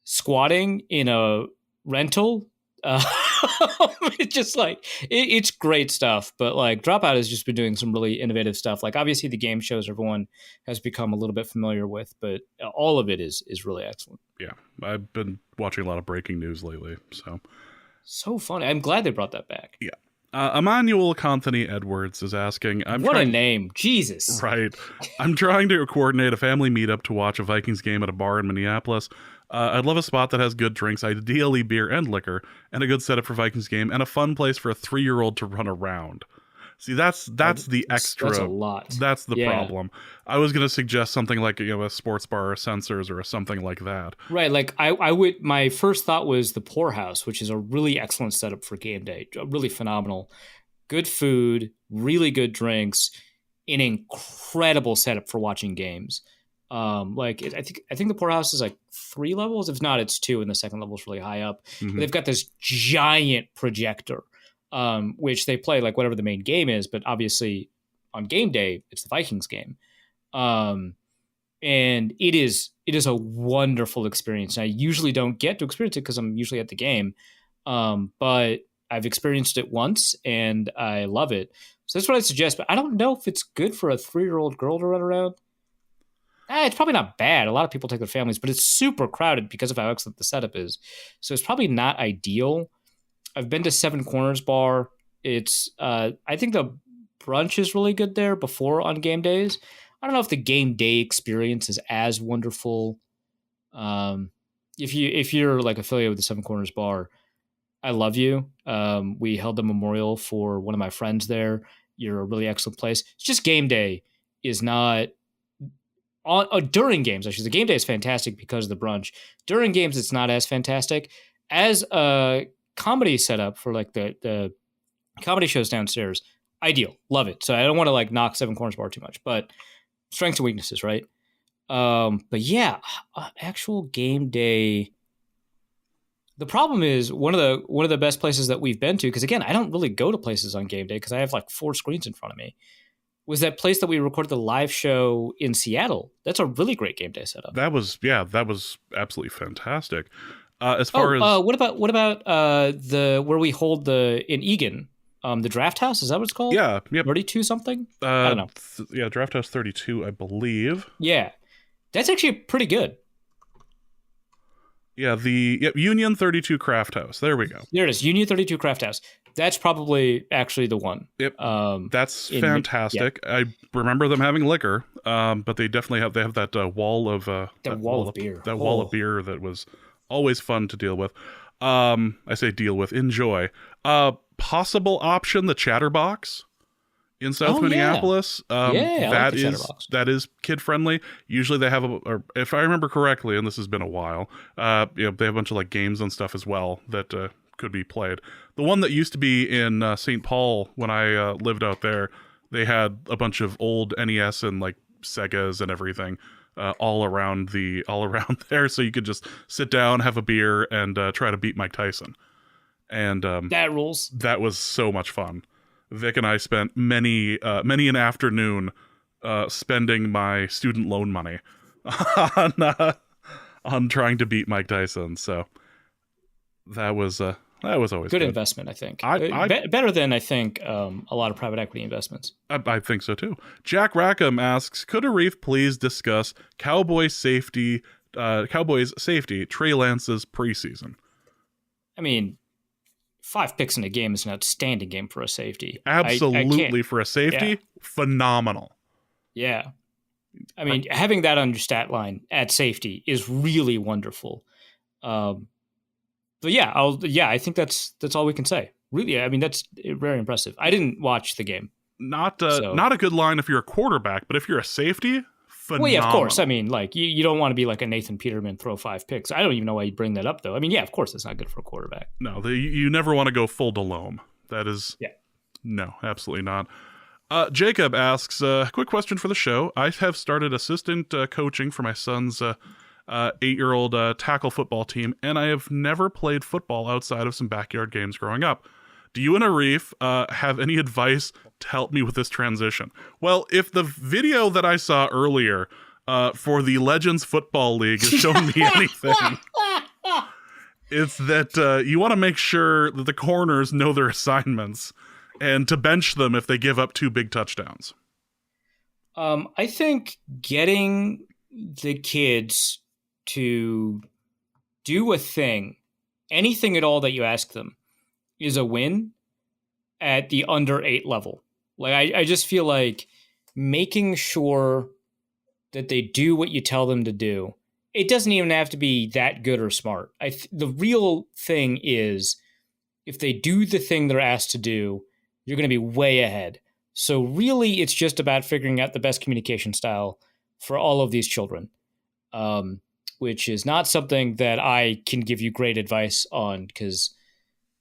squatting in a rental. It's just like it's great stuff, but like Dropout has just been doing some really innovative stuff. Like obviously the game shows everyone has become a little bit familiar with, but all of it is really excellent. Yeah, I've been watching a lot of breaking news lately, so funny. I'm glad they brought that back. Yeah. Emmanuel Conthony Edwards is asking, a name, Jesus. Right. I'm trying to coordinate a family meetup to watch a Vikings game at a bar in Minneapolis. I'd love a spot that has good drinks, ideally beer and liquor, and a good setup for Vikings game, and a fun place for a 3-year-old to run around. See, that's the extra. That's a lot. That's the problem. I was going to suggest something like a sports bar or Sensors or something like that. Right. Like I would. My first thought was the Poorhouse, which is a really excellent setup for game day. Really phenomenal, good food, really good drinks, an incredible setup for watching games. I think the Poorhouse is like 3 levels. If not, it's 2, and the second level is really high up. Mm-hmm. But they've got this giant projector. Which they play like whatever the main game is, but obviously on game day, it's the Vikings game. And it is a wonderful experience. And I usually don't get to experience it because I'm usually at the game. But I've experienced it once and I love it. So that's what I suggest, but I don't know if it's good for a 3-year-old girl to run around. It's probably not bad. A lot of people take their families, but it's super crowded because of how excellent the setup is. So it's probably not ideal. I've been to Seven Corners Bar. It's I think the brunch is really good there before on game days. I don't know if the game day experience is as wonderful. If you're like affiliated with the Seven Corners Bar, I love you. We held a memorial for one of my friends there. You're a really excellent place. It's just game day is not during games. Actually, the game day is fantastic because of the brunch. During games, it's not as fantastic as a comedy setup for like the comedy shows downstairs. Ideal, love it. So I don't want to like knock Seven Corners Bar too much, but strengths and weaknesses, right? But yeah, actual game day. The problem is one of the best places that we've been to, because again, I don't really go to places on game day because I have like 4 screens in front of me, was that place that we recorded the live show in Seattle. That's a really great game day setup. That was absolutely fantastic. As far as what about the where we hold in Egan, the Draft House, is that what it's called? Yeah, yep. 32 something? I don't know. Draft House 32, I believe. Yeah. That's actually pretty good. Yeah, Union 32 Craft House. There we go. There it is. Union 32 Craft House. That's probably actually the one. Yep. That's fantastic. Yeah. I remember them having liquor, but they definitely have that wall of wall of beer. That wall of beer that was always fun to deal with. I say deal with, enjoy. Possible option, the Chatterbox in South Minneapolis. That is kid friendly. Usually they have or if I remember correctly, and this has been a while, they have a bunch of like games and stuff as well that could be played. The one that used to be in St. Paul when I lived out there, they had a bunch of old NES and like Segas and everything all around there, so you could just sit down, have a beer, and try to beat Mike Tyson. And that rules. That was so much fun. Vic and I spent many an afternoon spending my student loan money on trying to beat Mike Tyson. So that was always good investment, I think. Better than I think a lot of private equity investments. I think so too. Jack Rackham asks, could Arif please discuss Cowboys safety Trey Lance's preseason? I mean, 5 picks in a game is an outstanding game for a safety. Absolutely, for a safety, phenomenal. Yeah. I mean, having that on your stat line at safety is really wonderful. But yeah, I think that's all we can say. Really, I mean, that's very impressive. I didn't watch the game. Not a good line if you're a quarterback, but if you're a safety, phenomenal. Well, yeah, of course. I mean, like you don't want to be like a Nathan Peterman, throw 5 picks. I don't even know why you'd bring that up, though. I mean, yeah, of course, it's not good for a quarterback. No, you never want to go full Delhomme. That is, no, absolutely not. Jacob asks, quick question for the show. I have started assistant coaching for my son's 8-year-old tackle football team, and I have never played football outside of some backyard games growing up. Do you and Arif have any advice to help me with this transition? Well, if the video that I saw earlier for the Legends Football League has shown me anything, it's that you want to make sure that the corners know their assignments and to bench them if they give up 2 big touchdowns. I think getting the kids to do a thing, anything at all that you ask them, is a win at the under 8 level. Like I just feel like making sure that they do what you tell them to do. It doesn't even have to be that good or smart. The real thing is if they do the thing they're asked to do, you're going to be way ahead. So really, it's just about figuring out the best communication style for all of these children, which is not something that I can give you great advice on because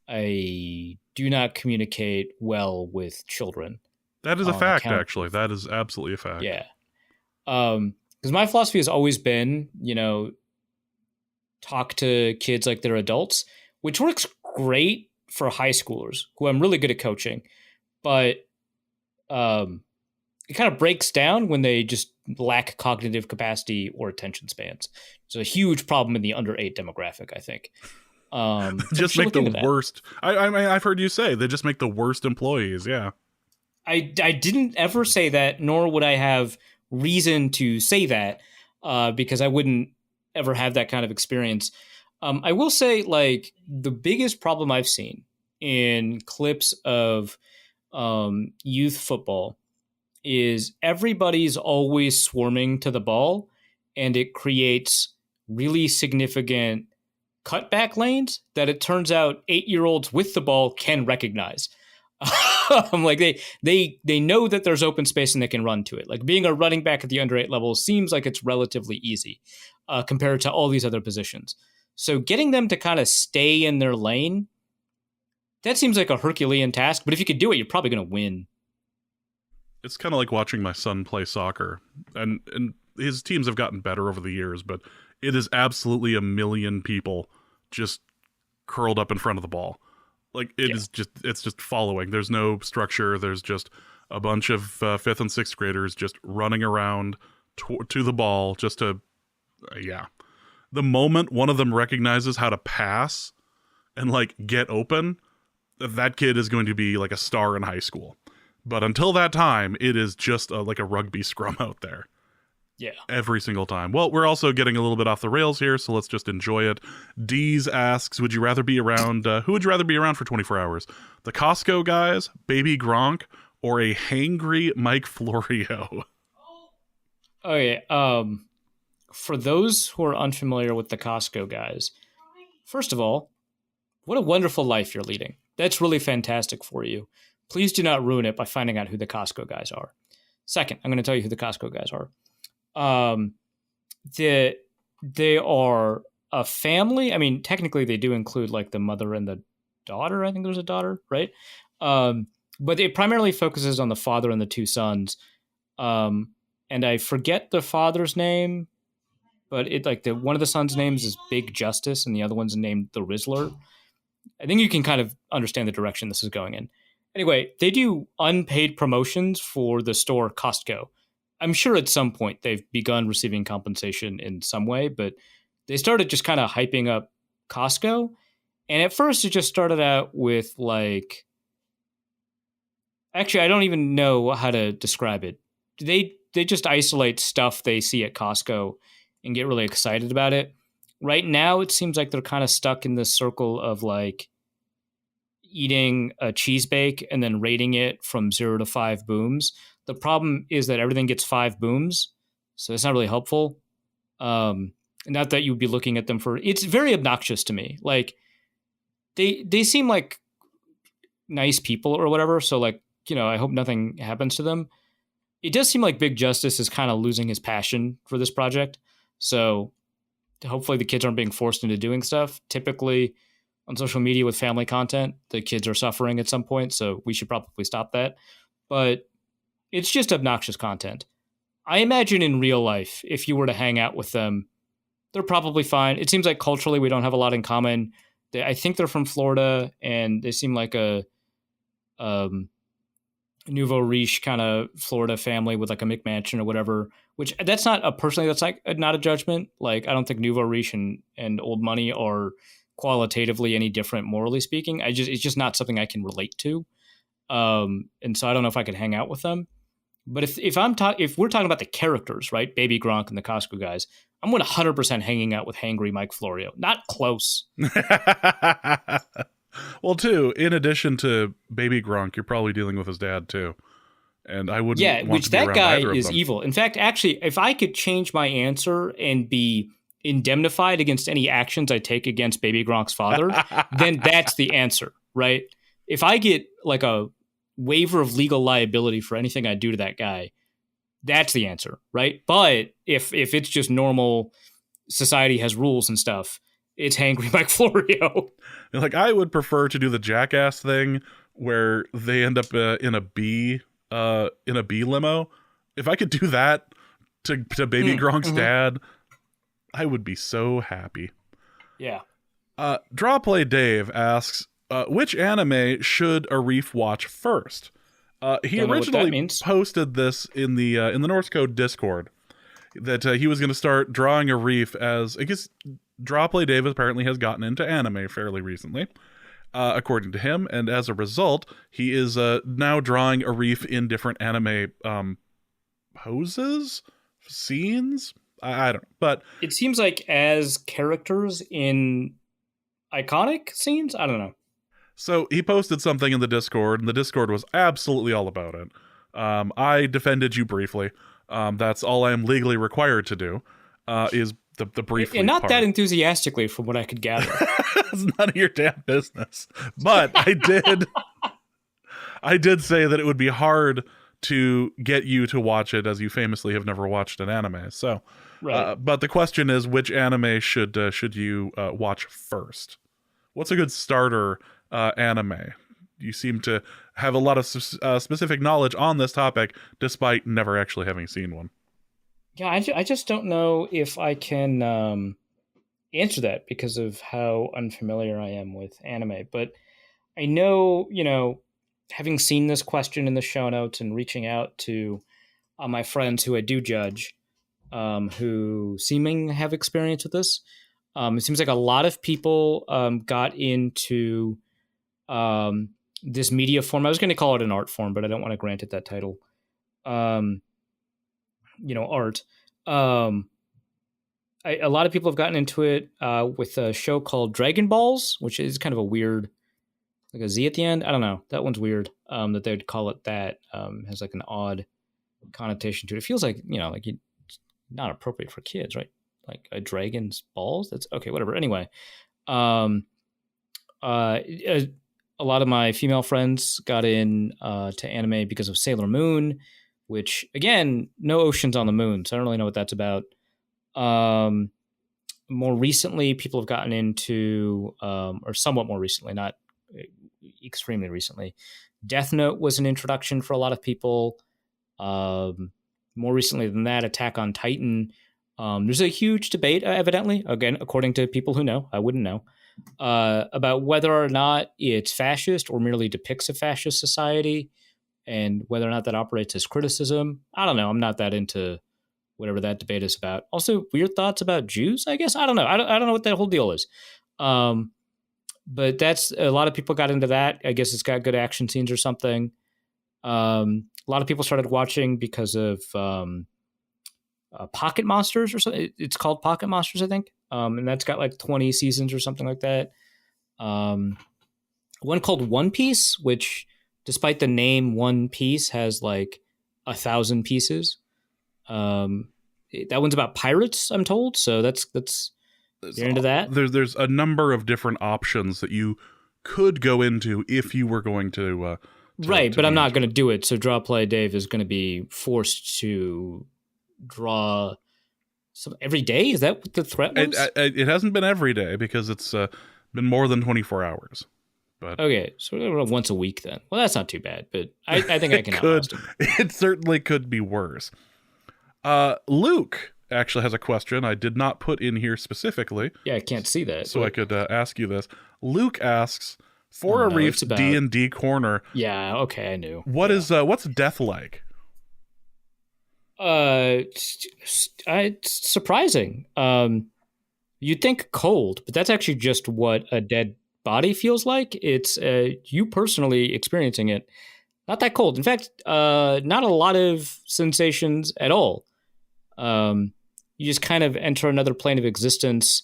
I do not communicate well with children. That is a fact, actually. That is absolutely a fact. Yeah. Because my philosophy has always been, talk to kids like they're adults, which works great for high schoolers who I'm really good at coaching. But it kind of breaks down when they just lack cognitive capacity or attention spans. It's a huge problem in the under 8 demographic, I think. Just make the worst. I mean, I've heard you say they just make the worst employees. Yeah. I didn't ever say that, nor would I have reason to say that. because I wouldn't ever have that kind of experience. I will say, like, the biggest problem I've seen in clips of youth football is everybody's always swarming to the ball, and it creates really significant cutback lanes that it turns out 8-year-olds with the ball can recognize. Like they know that there's open space and they can run to it. Like being a running back at the under 8 level seems like it's relatively easy compared to all these other positions. So getting them to kind of stay in their lane, that seems like a Herculean task. But if you could do it, you're probably going to win. It's kind of like watching my son play soccer, and his teams have gotten better over the years, but it is absolutely a million people just curled up in front of the ball. Like it's just following. There's no structure. There's just a bunch of 5th and 6th graders just running around to the ball just to, The moment one of them recognizes how to pass and like get open, that kid is going to be like a star in high school. But until that time, it is just like a rugby scrum out there. Yeah. Every single time. Well, we're also getting a little bit off the rails here, so let's just enjoy it. Deez asks, would you rather be around, who would you rather be around for 24 hours? The Costco guys, Baby Gronk, or a hangry Mike Florio? Okay. For those who are unfamiliar with the Costco guys, first of all, what a wonderful life you're leading. That's really fantastic for you. Please do not ruin it by finding out who the Costco guys are. Second, I'm going to tell you who the Costco guys are. They are a family. I mean, technically they do include like the mother and the daughter. I think there's a daughter, right? But it primarily focuses on the father and the 2 sons. And I forget the father's name, but it like one of the sons' names is Big Justice and the other one's named the Rizzler. I think you can kind of understand the direction this is going in. Anyway, they do unpaid promotions for the store Costco. I'm sure at some point they've begun receiving compensation in some way, but they started just kind of hyping up Costco. And at first it just started out with like, actually, I don't even know how to describe it. They just isolate stuff they see at Costco and get really excited about it. Right now, it seems like they're kind of stuck in this circle of like eating a cheese bake and then rating it from 0 to 5 booms. The problem is that everything gets 5 booms, so it's not really helpful. Not that you'd be looking at them for. It's very obnoxious to me. Like they seem like nice people or whatever. So like I hope nothing happens to them. It does seem like Big Justice is kind of losing his passion for this project. So hopefully the kids aren't being forced into doing stuff. Typically on social media with family content, the kids are suffering at some point. So we should probably stop that. But it's just obnoxious content. I imagine in real life, if you were to hang out with them, they're probably fine. It seems like culturally we don't have a lot in common. I think they're from Florida, and they seem like a nouveau riche kind of Florida family with like a McMansion or whatever, which that's not a personally, that's like not a judgment. Like I don't think nouveau riche and old money are qualitatively any different morally speaking. It's just not something I can relate to. And so I don't know if I could hang out with them. But if we're talking about the characters, right? Baby Gronk and the Costco guys, I'm 100% hanging out with hangry Mike Florio. Not close. Well, too, in addition to Baby Gronk, you're probably dealing with his dad too. And I wouldn't want which to be that around guy either of is them. evil. In fact, actually, if I could change my answer and be indemnified against any actions I take against Baby Gronk's father, then that's the answer, right? If I get like a waiver of legal liability for anything I do to that guy, that's the answer, right? But if it's just normal society has rules and stuff, it's hangry Mike Florio. Like I would prefer to do the jackass thing where they end up in a bee limo. If I could do that to Baby Gronk's dad, I would be so happy. Yeah. Draw Play Dave asks, which anime should Arif watch first? He originally posted this in the Norse Code Discord that he was going to start drawing Arif as, I guess, Draw Play Dave apparently has gotten into anime fairly recently, according to him, and as a result, he is now drawing Arif in different anime poses, scenes. I don't know. But it seems like as characters in iconic scenes, I don't know. so he posted something in the Discord, and the Discord was absolutely all about it. I defended you briefly. That's all I am legally required to do, is the briefly And not part. that enthusiastically, from what I could gather. It's none of your damn business. But I did say that it would be hard to get you to watch it, as you famously have never watched an anime. So, Right. but the question is, which anime should you watch first? What's a good starter anime? You seem to have a lot of specific knowledge on this topic, despite never actually having seen one. Yeah, I just don't know if I can answer that because of how unfamiliar I am with anime. But I know, having seen this question in the show notes and reaching out to my friends who I do judge, who seeming have experience with this, it seems like a lot of people got into this media form. I was going to call it an art form, but I don't want to grant it that title. Art. A lot of people have gotten into it with a show called Dragon Balls, which is kind of a weird, like a Z at the end. I don't know. That one's weird. That they'd call it that. Has like an odd connotation to it. It feels like not appropriate for kids, right? Like a dragon's balls. That's okay. Whatever. Anyway, a lot of my female friends got in to anime because of Sailor Moon, which, again, no oceans on the moon, so I don't really know what that's about. More recently, people have gotten into, or somewhat more recently, not extremely recently, Death Note was an introduction for a lot of people. More recently than that, Attack on Titan. There's a huge debate, evidently, again, according to people who know, I wouldn't know, about whether or not it's fascist or merely depicts a fascist society, and whether or not that operates as criticism. I don't know. I'm not that into whatever that debate is about. Also, weird thoughts about Jews, I guess. I don't know. I don't know what that whole deal is. But that's, a lot of people got into that. I guess it's got good action scenes or something. A lot of people started watching because of Pocket Monsters or something. It's called Pocket Monsters, I think. And that's got like 20 seasons or something like that. One called One Piece, which, despite the name One Piece, has like 1,000 pieces. That one's about pirates, I'm told. So that's you're into that. There's a number of different options that you could go into if you were going to right, but I'm not going to do it. So Draw Play Dave is going to be forced to draw some every day. Is that what the threat was? It hasn't been every day because it's been more than 24 hours. But okay, so once a week then. Well, that's not too bad, but I think I can outlast him. It certainly could be worse. Luke actually has a question I did not put in here specifically. Yeah, I can't see that. So I could ask you this. Luke asks, for Arif's D&D corner. Yeah, okay, I knew. What's death like? It's surprising. You'd think cold, but that's actually just what a dead body feels like. It's you personally experiencing it. Not that cold. In fact, not a lot of sensations at all. You just kind of enter another plane of existence,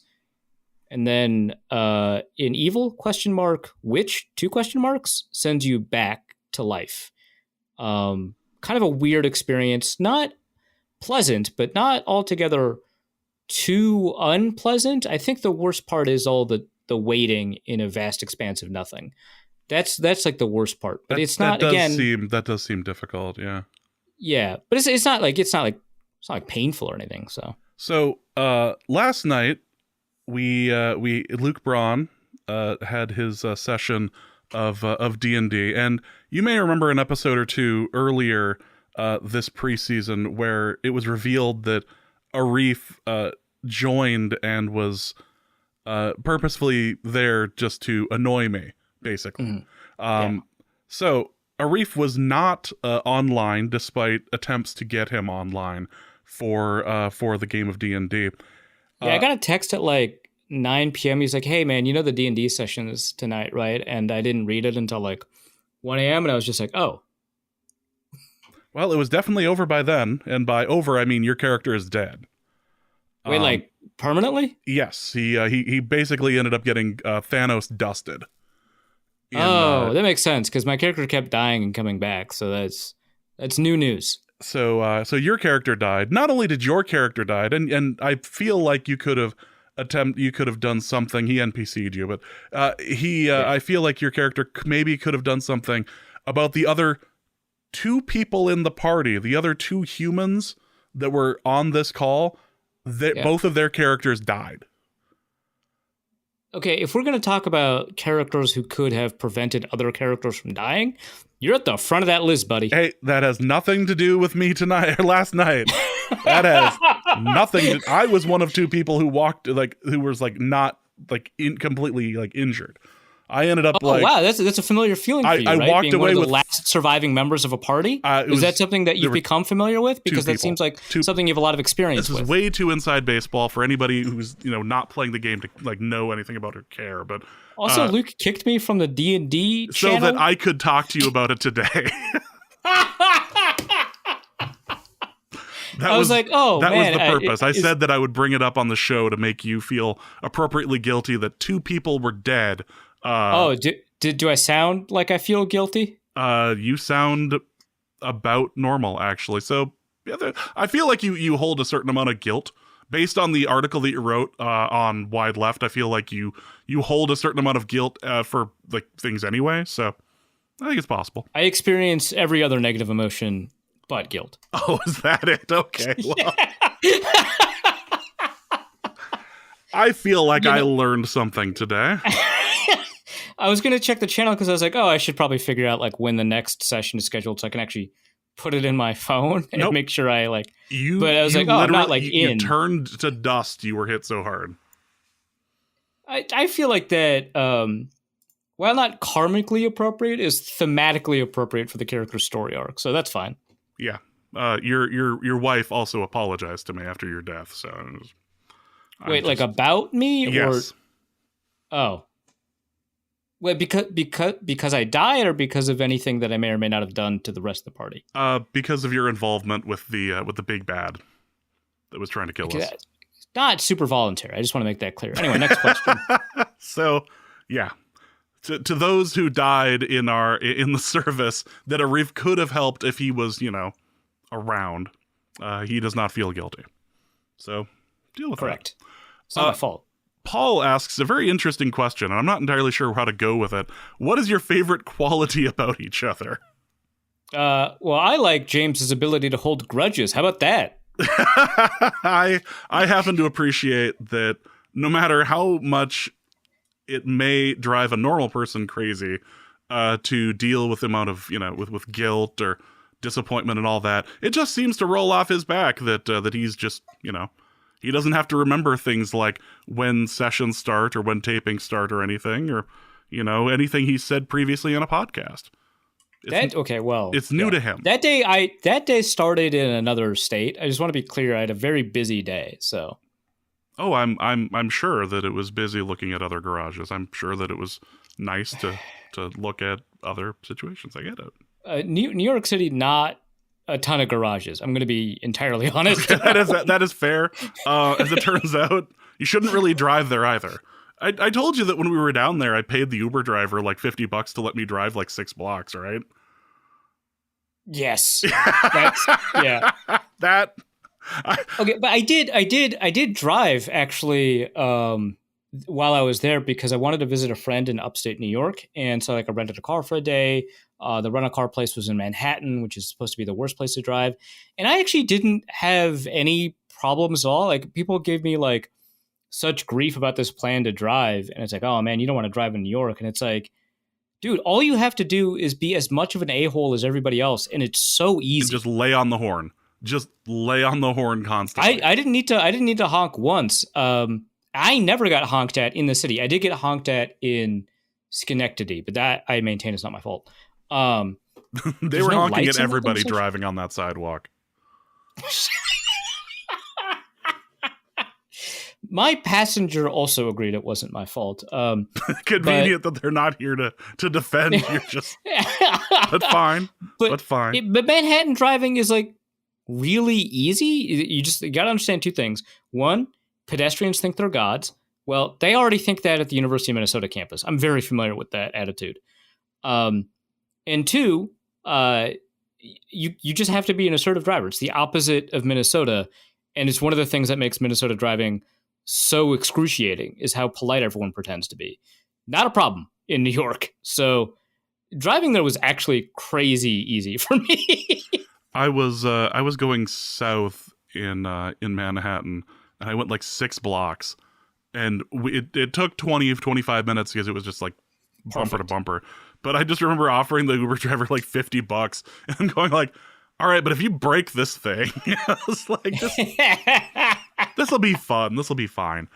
and then in evil ? Which ? Sends you back to life. Kind of a weird experience. Not pleasant, but not altogether too unpleasant. I think the worst part is all the waiting in a vast expanse of nothing. That's like the worst part. But it's not, that does seem difficult, yeah. Yeah, but it's not like painful or anything. So last night Luke Braun had his session of D&D, and you may remember an episode or two earlier this preseason where it was revealed that Arif joined and was purposefully there just to annoy me, basically. So Arif was not online, despite attempts to get him online for the game of D&D. Yeah, I got a text at like 9 p.m. He's like, "Hey man, you know the D&D session is tonight, right?" And I didn't read it until like 1 a.m. and I was just like, "Oh." Well, it was definitely over by then, and by over I mean your character is dead. Wait, like permanently? Yes, he basically ended up getting Thanos dusted. That makes sense because my character kept dying and coming back, so that's new news. So your character died. Not only did your character died, and I feel like you could have done something. He NPC'd you, but I feel like your character maybe could have done something about the other two people in the party, the other two humans that were on this call. Both of their characters died. Okay, if we're going to talk about characters who could have prevented other characters from dying, you're at the front of that list, buddy. Hey, that has nothing to do with me tonight or last night. That has nothing. I was one of two people who who was not completely injured. I ended up wow, that's a familiar feeling for you, right? walked Being away one of with the last surviving members of a party. Is that something that you've become familiar with? Because that seems like something you have a lot of experience with. This is way too inside baseball for anybody who's not playing the game to know anything about or care. But also, Luke kicked me from the D&D channel so that I could talk to you about it today. I was like, oh, that man. was the purpose. I said that I would bring it up on the show to make you feel appropriately guilty that two people were dead. Do I sound like I feel guilty? You sound about normal, actually. So yeah, I feel like you hold a certain amount of guilt based on the article that you wrote on Wide Left. I feel like you hold a certain amount of guilt for things anyway. So I think it's possible. I experience every other negative emotion but guilt. Oh, is that it? Okay. Well, I feel like I learned something today. I was going to check the channel because I was like, oh, I should probably figure out when the next session is scheduled so I can actually put it in my phone and make sure I you. But I was like, oh, I'm not You turned to dust. You were hit so hard. I feel like that, while not karmically appropriate, is thematically appropriate for the character's story arc. So that's fine. Yeah. Your wife also apologized to me after your death. So wait, about me? Yes. Or wait, because I died, or because of anything that I may or may not have done to the rest of the party? Because of your involvement with the big bad that was trying to kill us. Not super voluntary. I just want to make that clear. Anyway, next question. So, yeah. To those who died in the service that Arif could have helped if he was, around, he does not feel guilty. So, deal with Correct. It's not my fault. Paul asks a very interesting question, and I'm not entirely sure how to go with it. What is your favorite quality about each other? Well, I like James's ability to hold grudges. How about that? I happen to appreciate that no matter how much it may drive a normal person crazy to deal with the amount of, with guilt or disappointment and all that, it just seems to roll off his back that he's just, he doesn't have to remember things like when sessions start or when tapings start or anything, or, anything he said previously on a podcast. It's new to him. That day started in another state. I just want to be clear. I had a very busy day, so. Oh, I'm sure that it was busy looking at other garages. I'm sure that it was nice to look at other situations. I get it. New York City, not a ton of garages. I'm going to be entirely honest. that is fair. As it turns out, you shouldn't really drive there either. I told you that when we were down there, I paid the Uber driver $50 to let me drive 6 blocks, right? Yes. That's, yeah. Okay, but I did drive actually while I was there because I wanted to visit a friend in upstate New York, and so I rented a car for a day. The rental car place was in Manhattan, which is supposed to be the worst place to drive, and I actually didn't have any problems at all. People gave me such grief about this plan to drive, and it's oh man, you don't want to drive in New York, and it's dude, all you have to do is be as much of an a-hole as everybody else, and it's so easy. And just lay on the horn. Just lay on the horn constantly. I didn't need to honk once. I never got honked at in the city. I did get honked at in Schenectady, but that I maintain is not my fault. They were honking at everybody driving on that sidewalk. My passenger also agreed it wasn't my fault. Convenient that they're not here to defend. You're just, but fine. But fine. But Manhattan driving is really easy. You got to understand two things. One, pedestrians think they're gods. Well, they already think that at the University of Minnesota campus. I'm very familiar with that attitude. And two, you just have to be an assertive driver. It's the opposite of Minnesota, and it's one of the things that makes Minnesota driving so excruciating is how polite everyone pretends to be. Not a problem in New York. So driving there was actually crazy easy for me. I was going south in Manhattan, and I went like 6 blocks, and it took 25 minutes because it was just like bumper to bumper. But I just remember offering the Uber driver like $50 and going like, all right, but if you break this thing, I was like, this will be fun. This will be fine.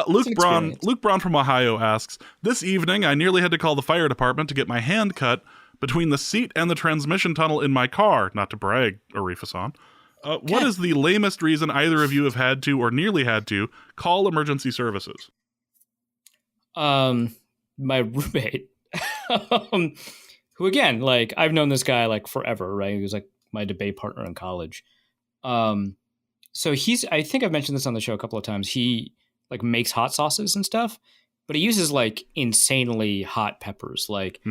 Luke Braun from Ohio asks, this evening I nearly had to call the fire department to get my hand cut between the seat and the transmission tunnel in my car. Not to brag, Arif-san. What is the lamest reason either of you have had to or nearly had to call emergency services? My roommate, who again, like I've known this guy like forever, right? He was like my debate partner in college. So I think I've mentioned this on the show a couple of times. He like makes hot sauces and stuff, but he uses like insanely hot peppers. Like,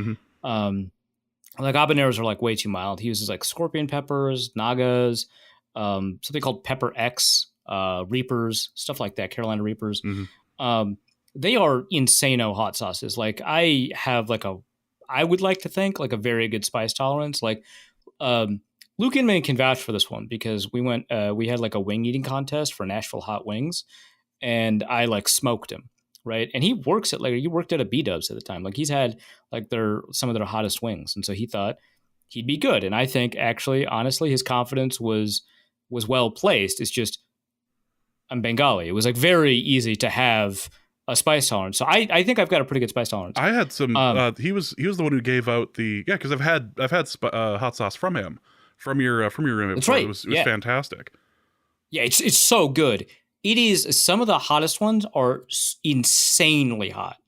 like habaneros are like way too mild. He uses like scorpion peppers, nagas, something called Pepper X, Reapers, stuff like that, Carolina Reapers. They are insano hot sauces. Like I have like I would like to think like a very good spice tolerance. Like Luke Inman can vouch for this one because we had like a wing eating contest for Nashville hot wings, and I like smoked him. Right. And he worked at a B-Dubs at the time. Like he's had like some of their hottest wings. And so he thought he'd be good. And I think actually, honestly, his confidence was well placed. It's just, I'm Bengali. It was like very easy to have a spice tolerance. So I think I've got a pretty good spice tolerance. I had some, he was the one who gave out cause I've had hot sauce from him, from your room. That's right. It was fantastic. Yeah. It's so good. It is, some of the hottest ones are insanely hot.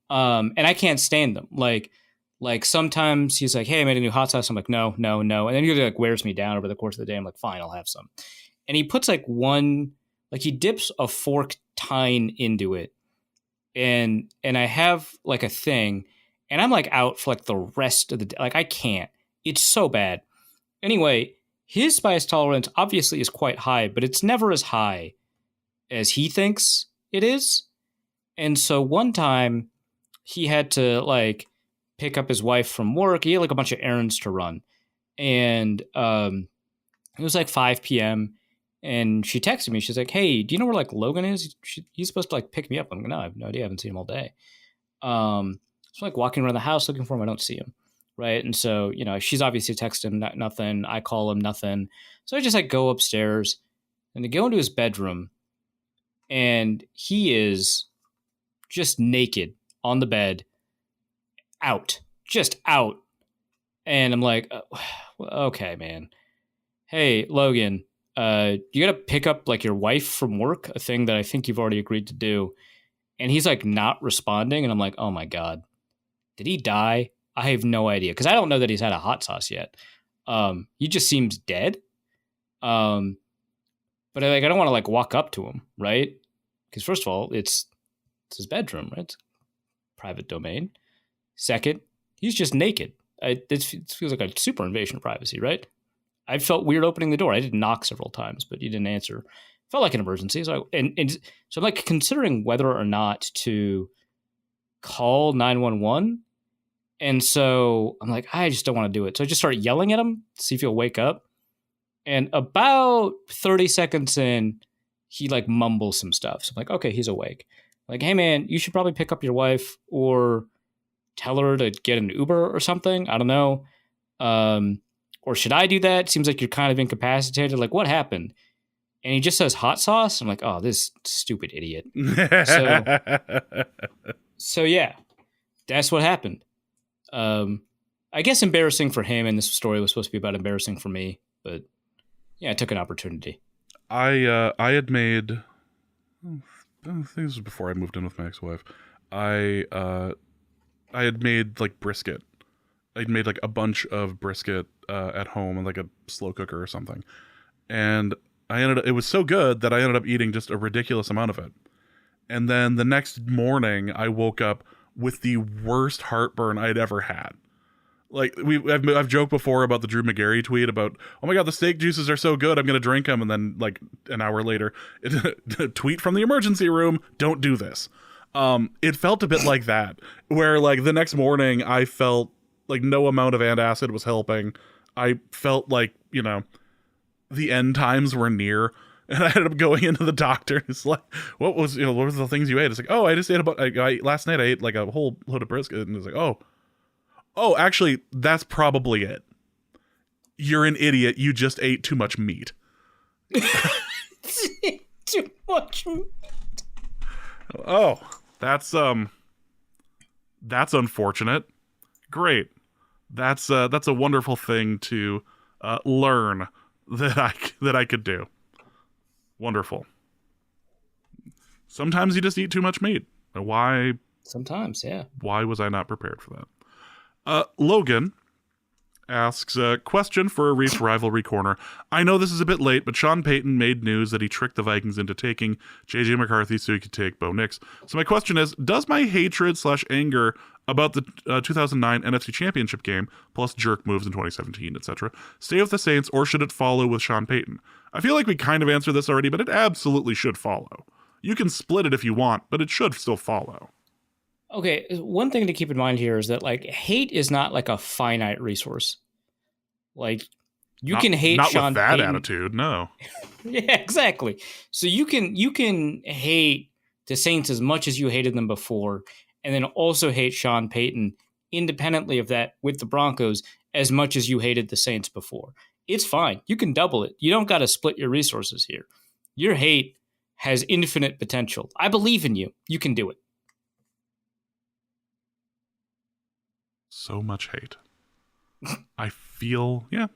And I can't stand them. Like sometimes he's like, hey, I made a new hot sauce. I'm like, no. And then he like wears me down over the course of the day. I'm like, fine, I'll have some. And he puts like he dips a fork tine into it. And I have like a thing, and I'm like out for like the rest of the day. Like I can't, it's so bad. Anyway, his spice tolerance obviously is quite high, but it's never as high as he thinks it is. And so one time he had to like pick up his wife from work. He had like a bunch of errands to run. And it was like 5 p.m. and she texted me. She's like, hey, do you know where like Logan is? He's supposed to like pick me up. I'm like, no, I have no idea. I haven't seen him all day. So I'm like walking around the house looking for him. I don't see him. Right. And so, she's obviously texted him, nothing. I call him, nothing. So I just like go upstairs and they go into his bedroom. And he is just naked on the bed, just out. And I'm like, okay, man. Hey, Logan, you got to pick up like your wife from work, a thing that I think you've already agreed to do. And he's like not responding. And I'm like, oh my God, did he die? I have no idea. Because I don't know that he's had a hot sauce yet. He just seems dead. But I don't want to like walk up to him, right? Because first of all, it's his bedroom, right? It's private domain. Second, he's just naked. It feels like a super invasion of privacy, right? I felt weird opening the door. I did knock several times, but he didn't answer. Felt like an emergency. So so I'm like considering whether or not to call 911. And so I'm like, I just don't want to do it. So I just start yelling at him to see if he'll wake up. And about 30 seconds in, he like mumbles some stuff. So I'm like, okay, he's awake. Like, hey man, you should probably pick up your wife or tell her to get an Uber or something. I don't know. Or should I do that? Seems like you're kind of incapacitated. Like, what happened? And he just says hot sauce. I'm like, oh, this stupid idiot. So yeah, that's what happened. I guess embarrassing for him, and this story was supposed to be about embarrassing for me, but yeah, I took an opportunity. I had made, I think this was before I moved in with my ex-wife. I had made like brisket. I'd made like a bunch of brisket at home in like a slow cooker or something. And it was so good that I ended up eating just a ridiculous amount of it. And then the next morning, I woke up with the worst heartburn I'd ever had. Like I've joked before about the Drew McGarry tweet about, oh my god, the steak juices are so good, I'm gonna drink them, and then like an hour later, tweet from the emergency room, don't do this. It felt a bit like that, where like the next morning I felt like no amount of antacid was helping. I felt like, the end times were near. And I ended up going into the doctor, and it's like, what were the things you ate? It's like, oh, I just ate last night I ate like a whole load of brisket, and it's like, oh, actually, that's probably it. You're an idiot. You just ate too much meat. Too much meat. Oh, that's unfortunate. Great. That's a wonderful thing to learn that I could do. Wonderful. Sometimes you just eat too much meat. Why? Sometimes, yeah. Why was I not prepared for that? Logan asks a question for a Reefs rivalry corner. I know this is a bit late, but Sean Payton made news that he tricked the Vikings into taking JJ McCarthy so he could take Bo Nix. So my question is, does my hatred/anger about the 2009 NFC Championship game, plus jerk moves in 2017, etc., stay with the Saints, or should it follow with Sean Payton? I feel like we kind of answered this already, but it absolutely should follow. You can split it if you want, but it should still follow. Okay, one thing to keep in mind here is that like hate is not like a finite resource. Like you can hate not Sean with that Payton. Attitude, no. Yeah, exactly. So you can hate the Saints as much as you hated them before, and then also hate Sean Payton independently of that with the Broncos as much as you hated the Saints before. It's fine. You can double it. You don't got to split your resources here. Your hate has infinite potential. I believe in you. You can do it. So much hate. I feel, yeah.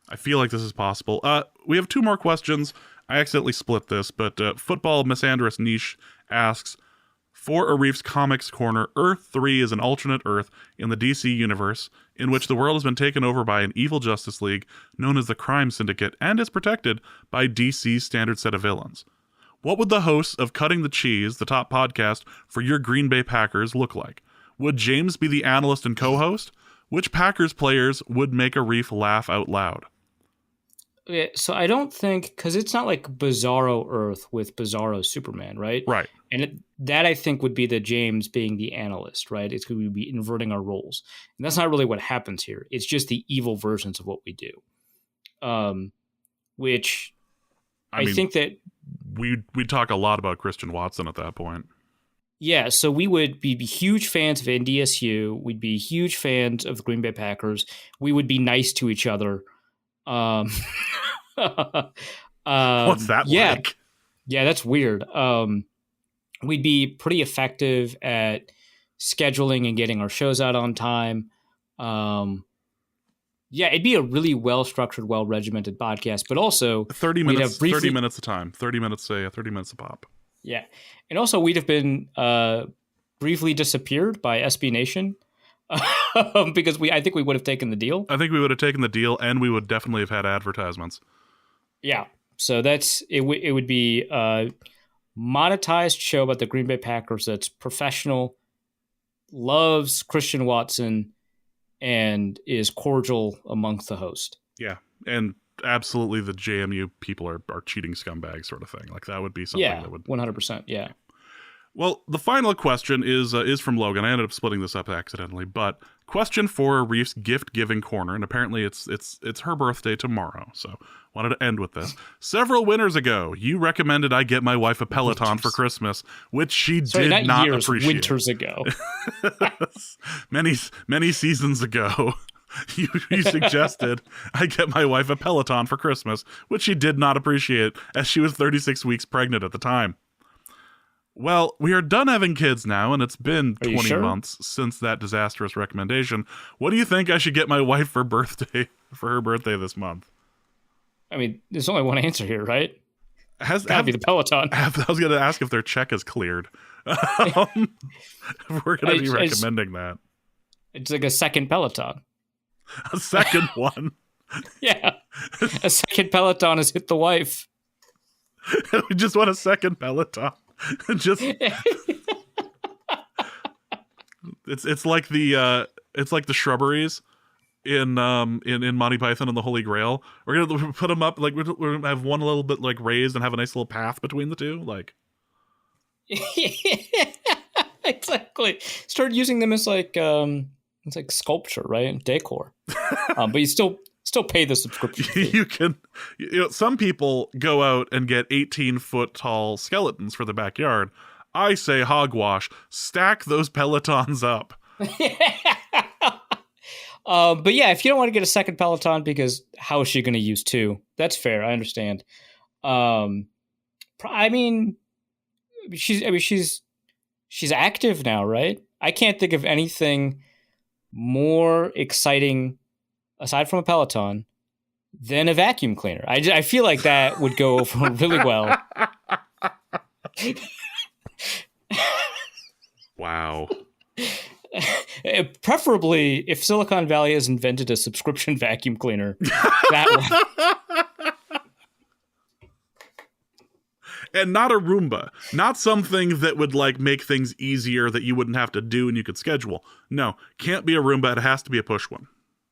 I feel like this is possible. We have two more questions. I accidentally split this, but Football Misandrous Niche asks, for a Reefs Comics Corner, Earth 3 is an alternate Earth in the DC universe in which the world has been taken over by an evil Justice League known as the Crime Syndicate and is protected by DC's standard set of villains. What would the hosts of Cutting the Cheese, the top podcast for your Green Bay Packers, look like? Would James be the analyst and co-host? Which Packers players would make a Reef laugh out loud? Yeah, so I don't think, because it's not like Bizarro Earth with Bizarro Superman, right? Right. And that I think would be the James being the analyst, right? It's going to be inverting our roles. And that's not really what happens here. It's just the evil versions of what we do. Which I mean, think that... We'd talk a lot about Christian Watson at that point. Yeah, so we would be huge fans of NDSU. We'd be huge fans of the Green Bay Packers. We would be nice to each other. What's that like? Yeah, that's weird. We'd be pretty effective at scheduling and getting our shows out on time. Yeah, it'd be a really well-structured, well-regimented podcast, but also 30 minutes, 30 minutes a time. 30 minutes, 30 minutes a pop. Yeah. And also we'd have been briefly disappeared by SB Nation because I think we would have taken the deal. I think we would have taken the deal, and we would definitely have had advertisements. Yeah. So it would be a monetized show about the Green Bay Packers that's professional, loves Christian Watson, and is cordial amongst the host. Yeah. And absolutely the JMU people are cheating scumbags sort of thing. Like that would be something that would 100%. Yeah. Well, the final question is from Logan. I ended up splitting this up accidentally, but question for Reef's gift giving corner, and apparently it's her birthday tomorrow, so wanted to end with this. Several winters ago, you recommended I get my wife a Peloton for Christmas, which she did not appreciate. Winters ago. many seasons ago. You suggested I get my wife a Peloton for Christmas, which she did not appreciate, as she was 36 weeks pregnant at the time. Well, we are done having kids now, and it's been 20 months since that disastrous recommendation. What do you think I should get my wife for her birthday this month? I mean, there's only one answer here, right? Gotta be the Peloton. I was going to ask if their check is cleared. We're going to be recommending that. It's like a second Peloton. A second one. Yeah. A second Peloton has hit the wife. We just want a second Peloton. Just it's like the shrubberies in Monty Python and the Holy Grail. We're gonna put them up, like we're gonna have one a little bit like raised and have a nice little path between the two. Like, exactly. Start using them as like it's like sculpture, right? Decor. But you still pay the subscription fee. you can, some people go out and get 18-foot tall skeletons for the backyard. I say hogwash. Stack those Pelotons up. But yeah, if you don't want to get a second Peloton because how is she going to use two? That's fair. I understand. I mean, she's active now, right? I can't think of anything more exciting aside from a Peloton than a vacuum cleaner. I feel like that would go over really well. Wow. Preferably, if Silicon Valley has invented a subscription vacuum cleaner, that one. And not a Roomba. Not something that would like make things easier that you wouldn't have to do and you could schedule. No, can't be a Roomba. It has to be a push one.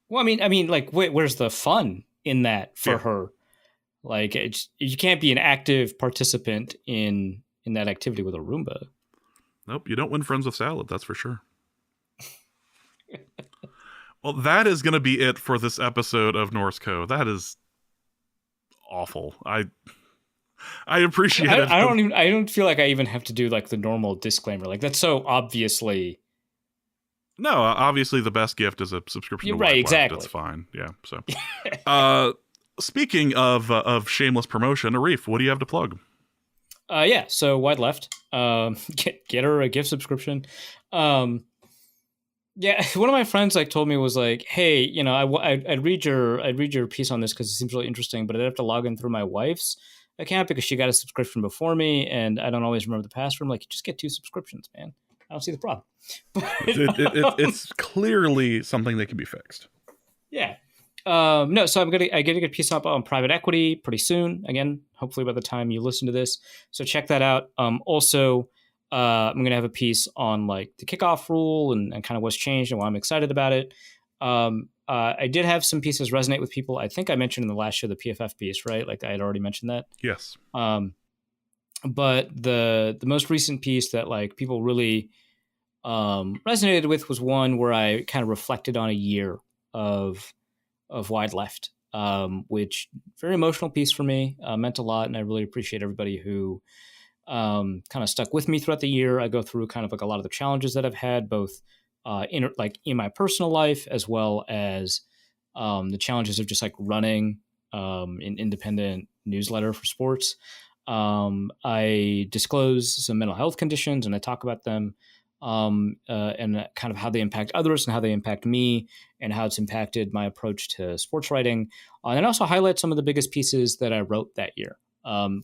Well, I mean, like, where's the fun in that for her? Like, you can't be an active participant in that activity with a Roomba. Nope, you don't win friends with salad, that's for sure. Well, that is going to be it for this episode of Norse Code. That is awful. I appreciate it. I don't feel like I even have to do like the normal disclaimer. Like, that's so obviously. No, obviously the best gift is a subscription. You're right, exactly. That's fine. Yeah. So, speaking of shameless promotion, Arif, what do you have to plug? Yeah. So Wide Left, get her a gift subscription. Yeah, one of my friends like told me was like, hey, I'd read your piece on this because it seems really interesting, but I'd have to log in through my wife's account because she got a subscription before me, and I don't always remember the password. I'm like, just get 2 subscriptions, man. I don't see the problem. It's clearly something that can be fixed. Yeah. No, so I get a good piece up on private equity pretty soon. Again, hopefully by the time you listen to this. So check that out. Also, I'm going to have a piece on like the kickoff rule and kind of what's changed and why I'm excited about it. I did have some pieces resonate with people. I think I mentioned in the last show the PFF piece, right? Like I had already mentioned that. Yes. But the most recent piece that like people really resonated with was one where I kind of reflected on a year of Wide Left, which very emotional piece for me, meant a lot, and I really appreciate everybody who kind of stuck with me throughout the year. I go through kind of like a lot of the challenges that I've had, both in my personal life as well as the challenges of just like running an independent newsletter for sports. I disclose some mental health conditions and I talk about them, and kind of how they impact others and how they impact me and how it's impacted my approach to sports writing. And also highlight some of the biggest pieces that I wrote that year,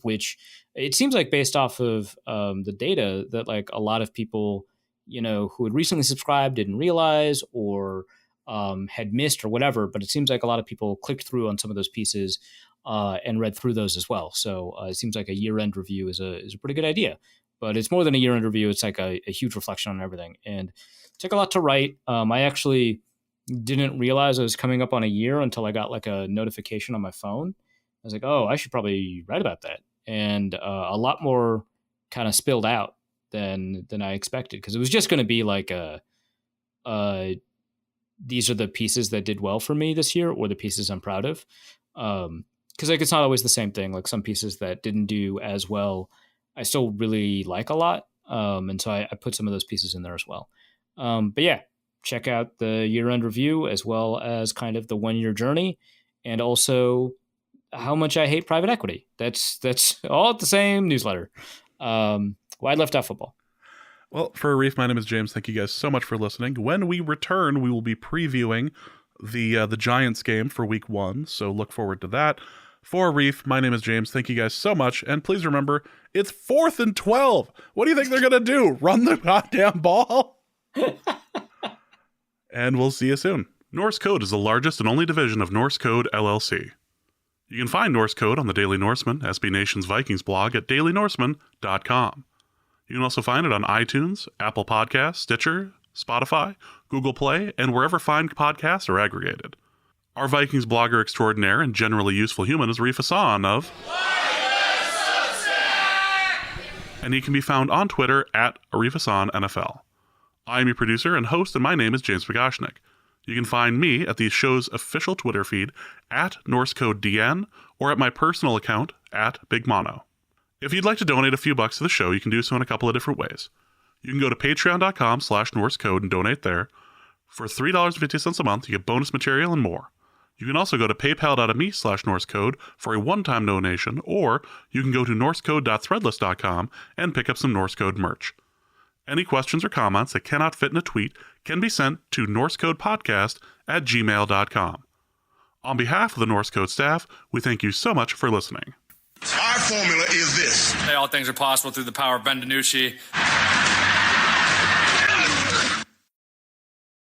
which it seems like based off of the data that like a lot of people, who had recently subscribed didn't realize or had missed or whatever. But it seems like a lot of people clicked through on some of those pieces and read through those as well. So it seems like a year-end review is a pretty good idea. But it's more than a year-end review. It's like a huge reflection on everything. And it took a lot to write. I actually didn't realize I was coming up on a year until I got like a notification on my phone. I was like, oh, I should probably write about that. And a lot more kind of spilled out than I expected. Because it was just going to be like these are the pieces that did well for me this year or the pieces I'm proud of. Because like it's not always the same thing. Like some pieces that didn't do as well, I still really like a lot. And so I put some of those pieces in there as well. But yeah, check out the year-end review as well as kind of the 1-year journey and also how much I hate private equity. That's all at the same newsletter. Wide Left Football. Well, for Arif, my name is James. Thank you guys so much for listening. When we return, we will be previewing the Giants game for week 1. So look forward to that. For Arif, my name is James. Thank you guys so much. And please remember, it's 4th and 12. What do you think they're going to do? Run the goddamn ball? And we'll see you soon. Norse Code is the largest and only division of Norse Code LLC. You can find Norse Code on the Daily Norseman, SB Nation's Vikings blog at dailynorseman.com. You can also find it on iTunes, Apple Podcasts, Stitcher, Spotify, Google Play, and wherever fine podcasts are aggregated. Our Vikings blogger extraordinaire and generally useful human is Arif Hassan of... and he can be found on Twitter at Arif Hassan NFL. I am your producer and host, and my name is James Pagashnik. You can find me at the show's official Twitter feed at NorseCodeDN or at my personal account at Big Mono. If you'd like to donate a few bucks to the show, you can do so in a couple of different ways. You can go to patreon.com/NorseCode and donate there. For $3.50 a month, you get bonus material and more. You can also go to paypal.me/NorseCode for a one-time donation, or you can go to norsecode.threadless.com and pick up some Norse Code merch. Any questions or comments that cannot fit in a tweet can be sent to norsecodepodcast@gmail.com. On behalf of the Norse Code staff, we thank you so much for listening. Our formula is this. All things are possible through the power of Ben DiNucci.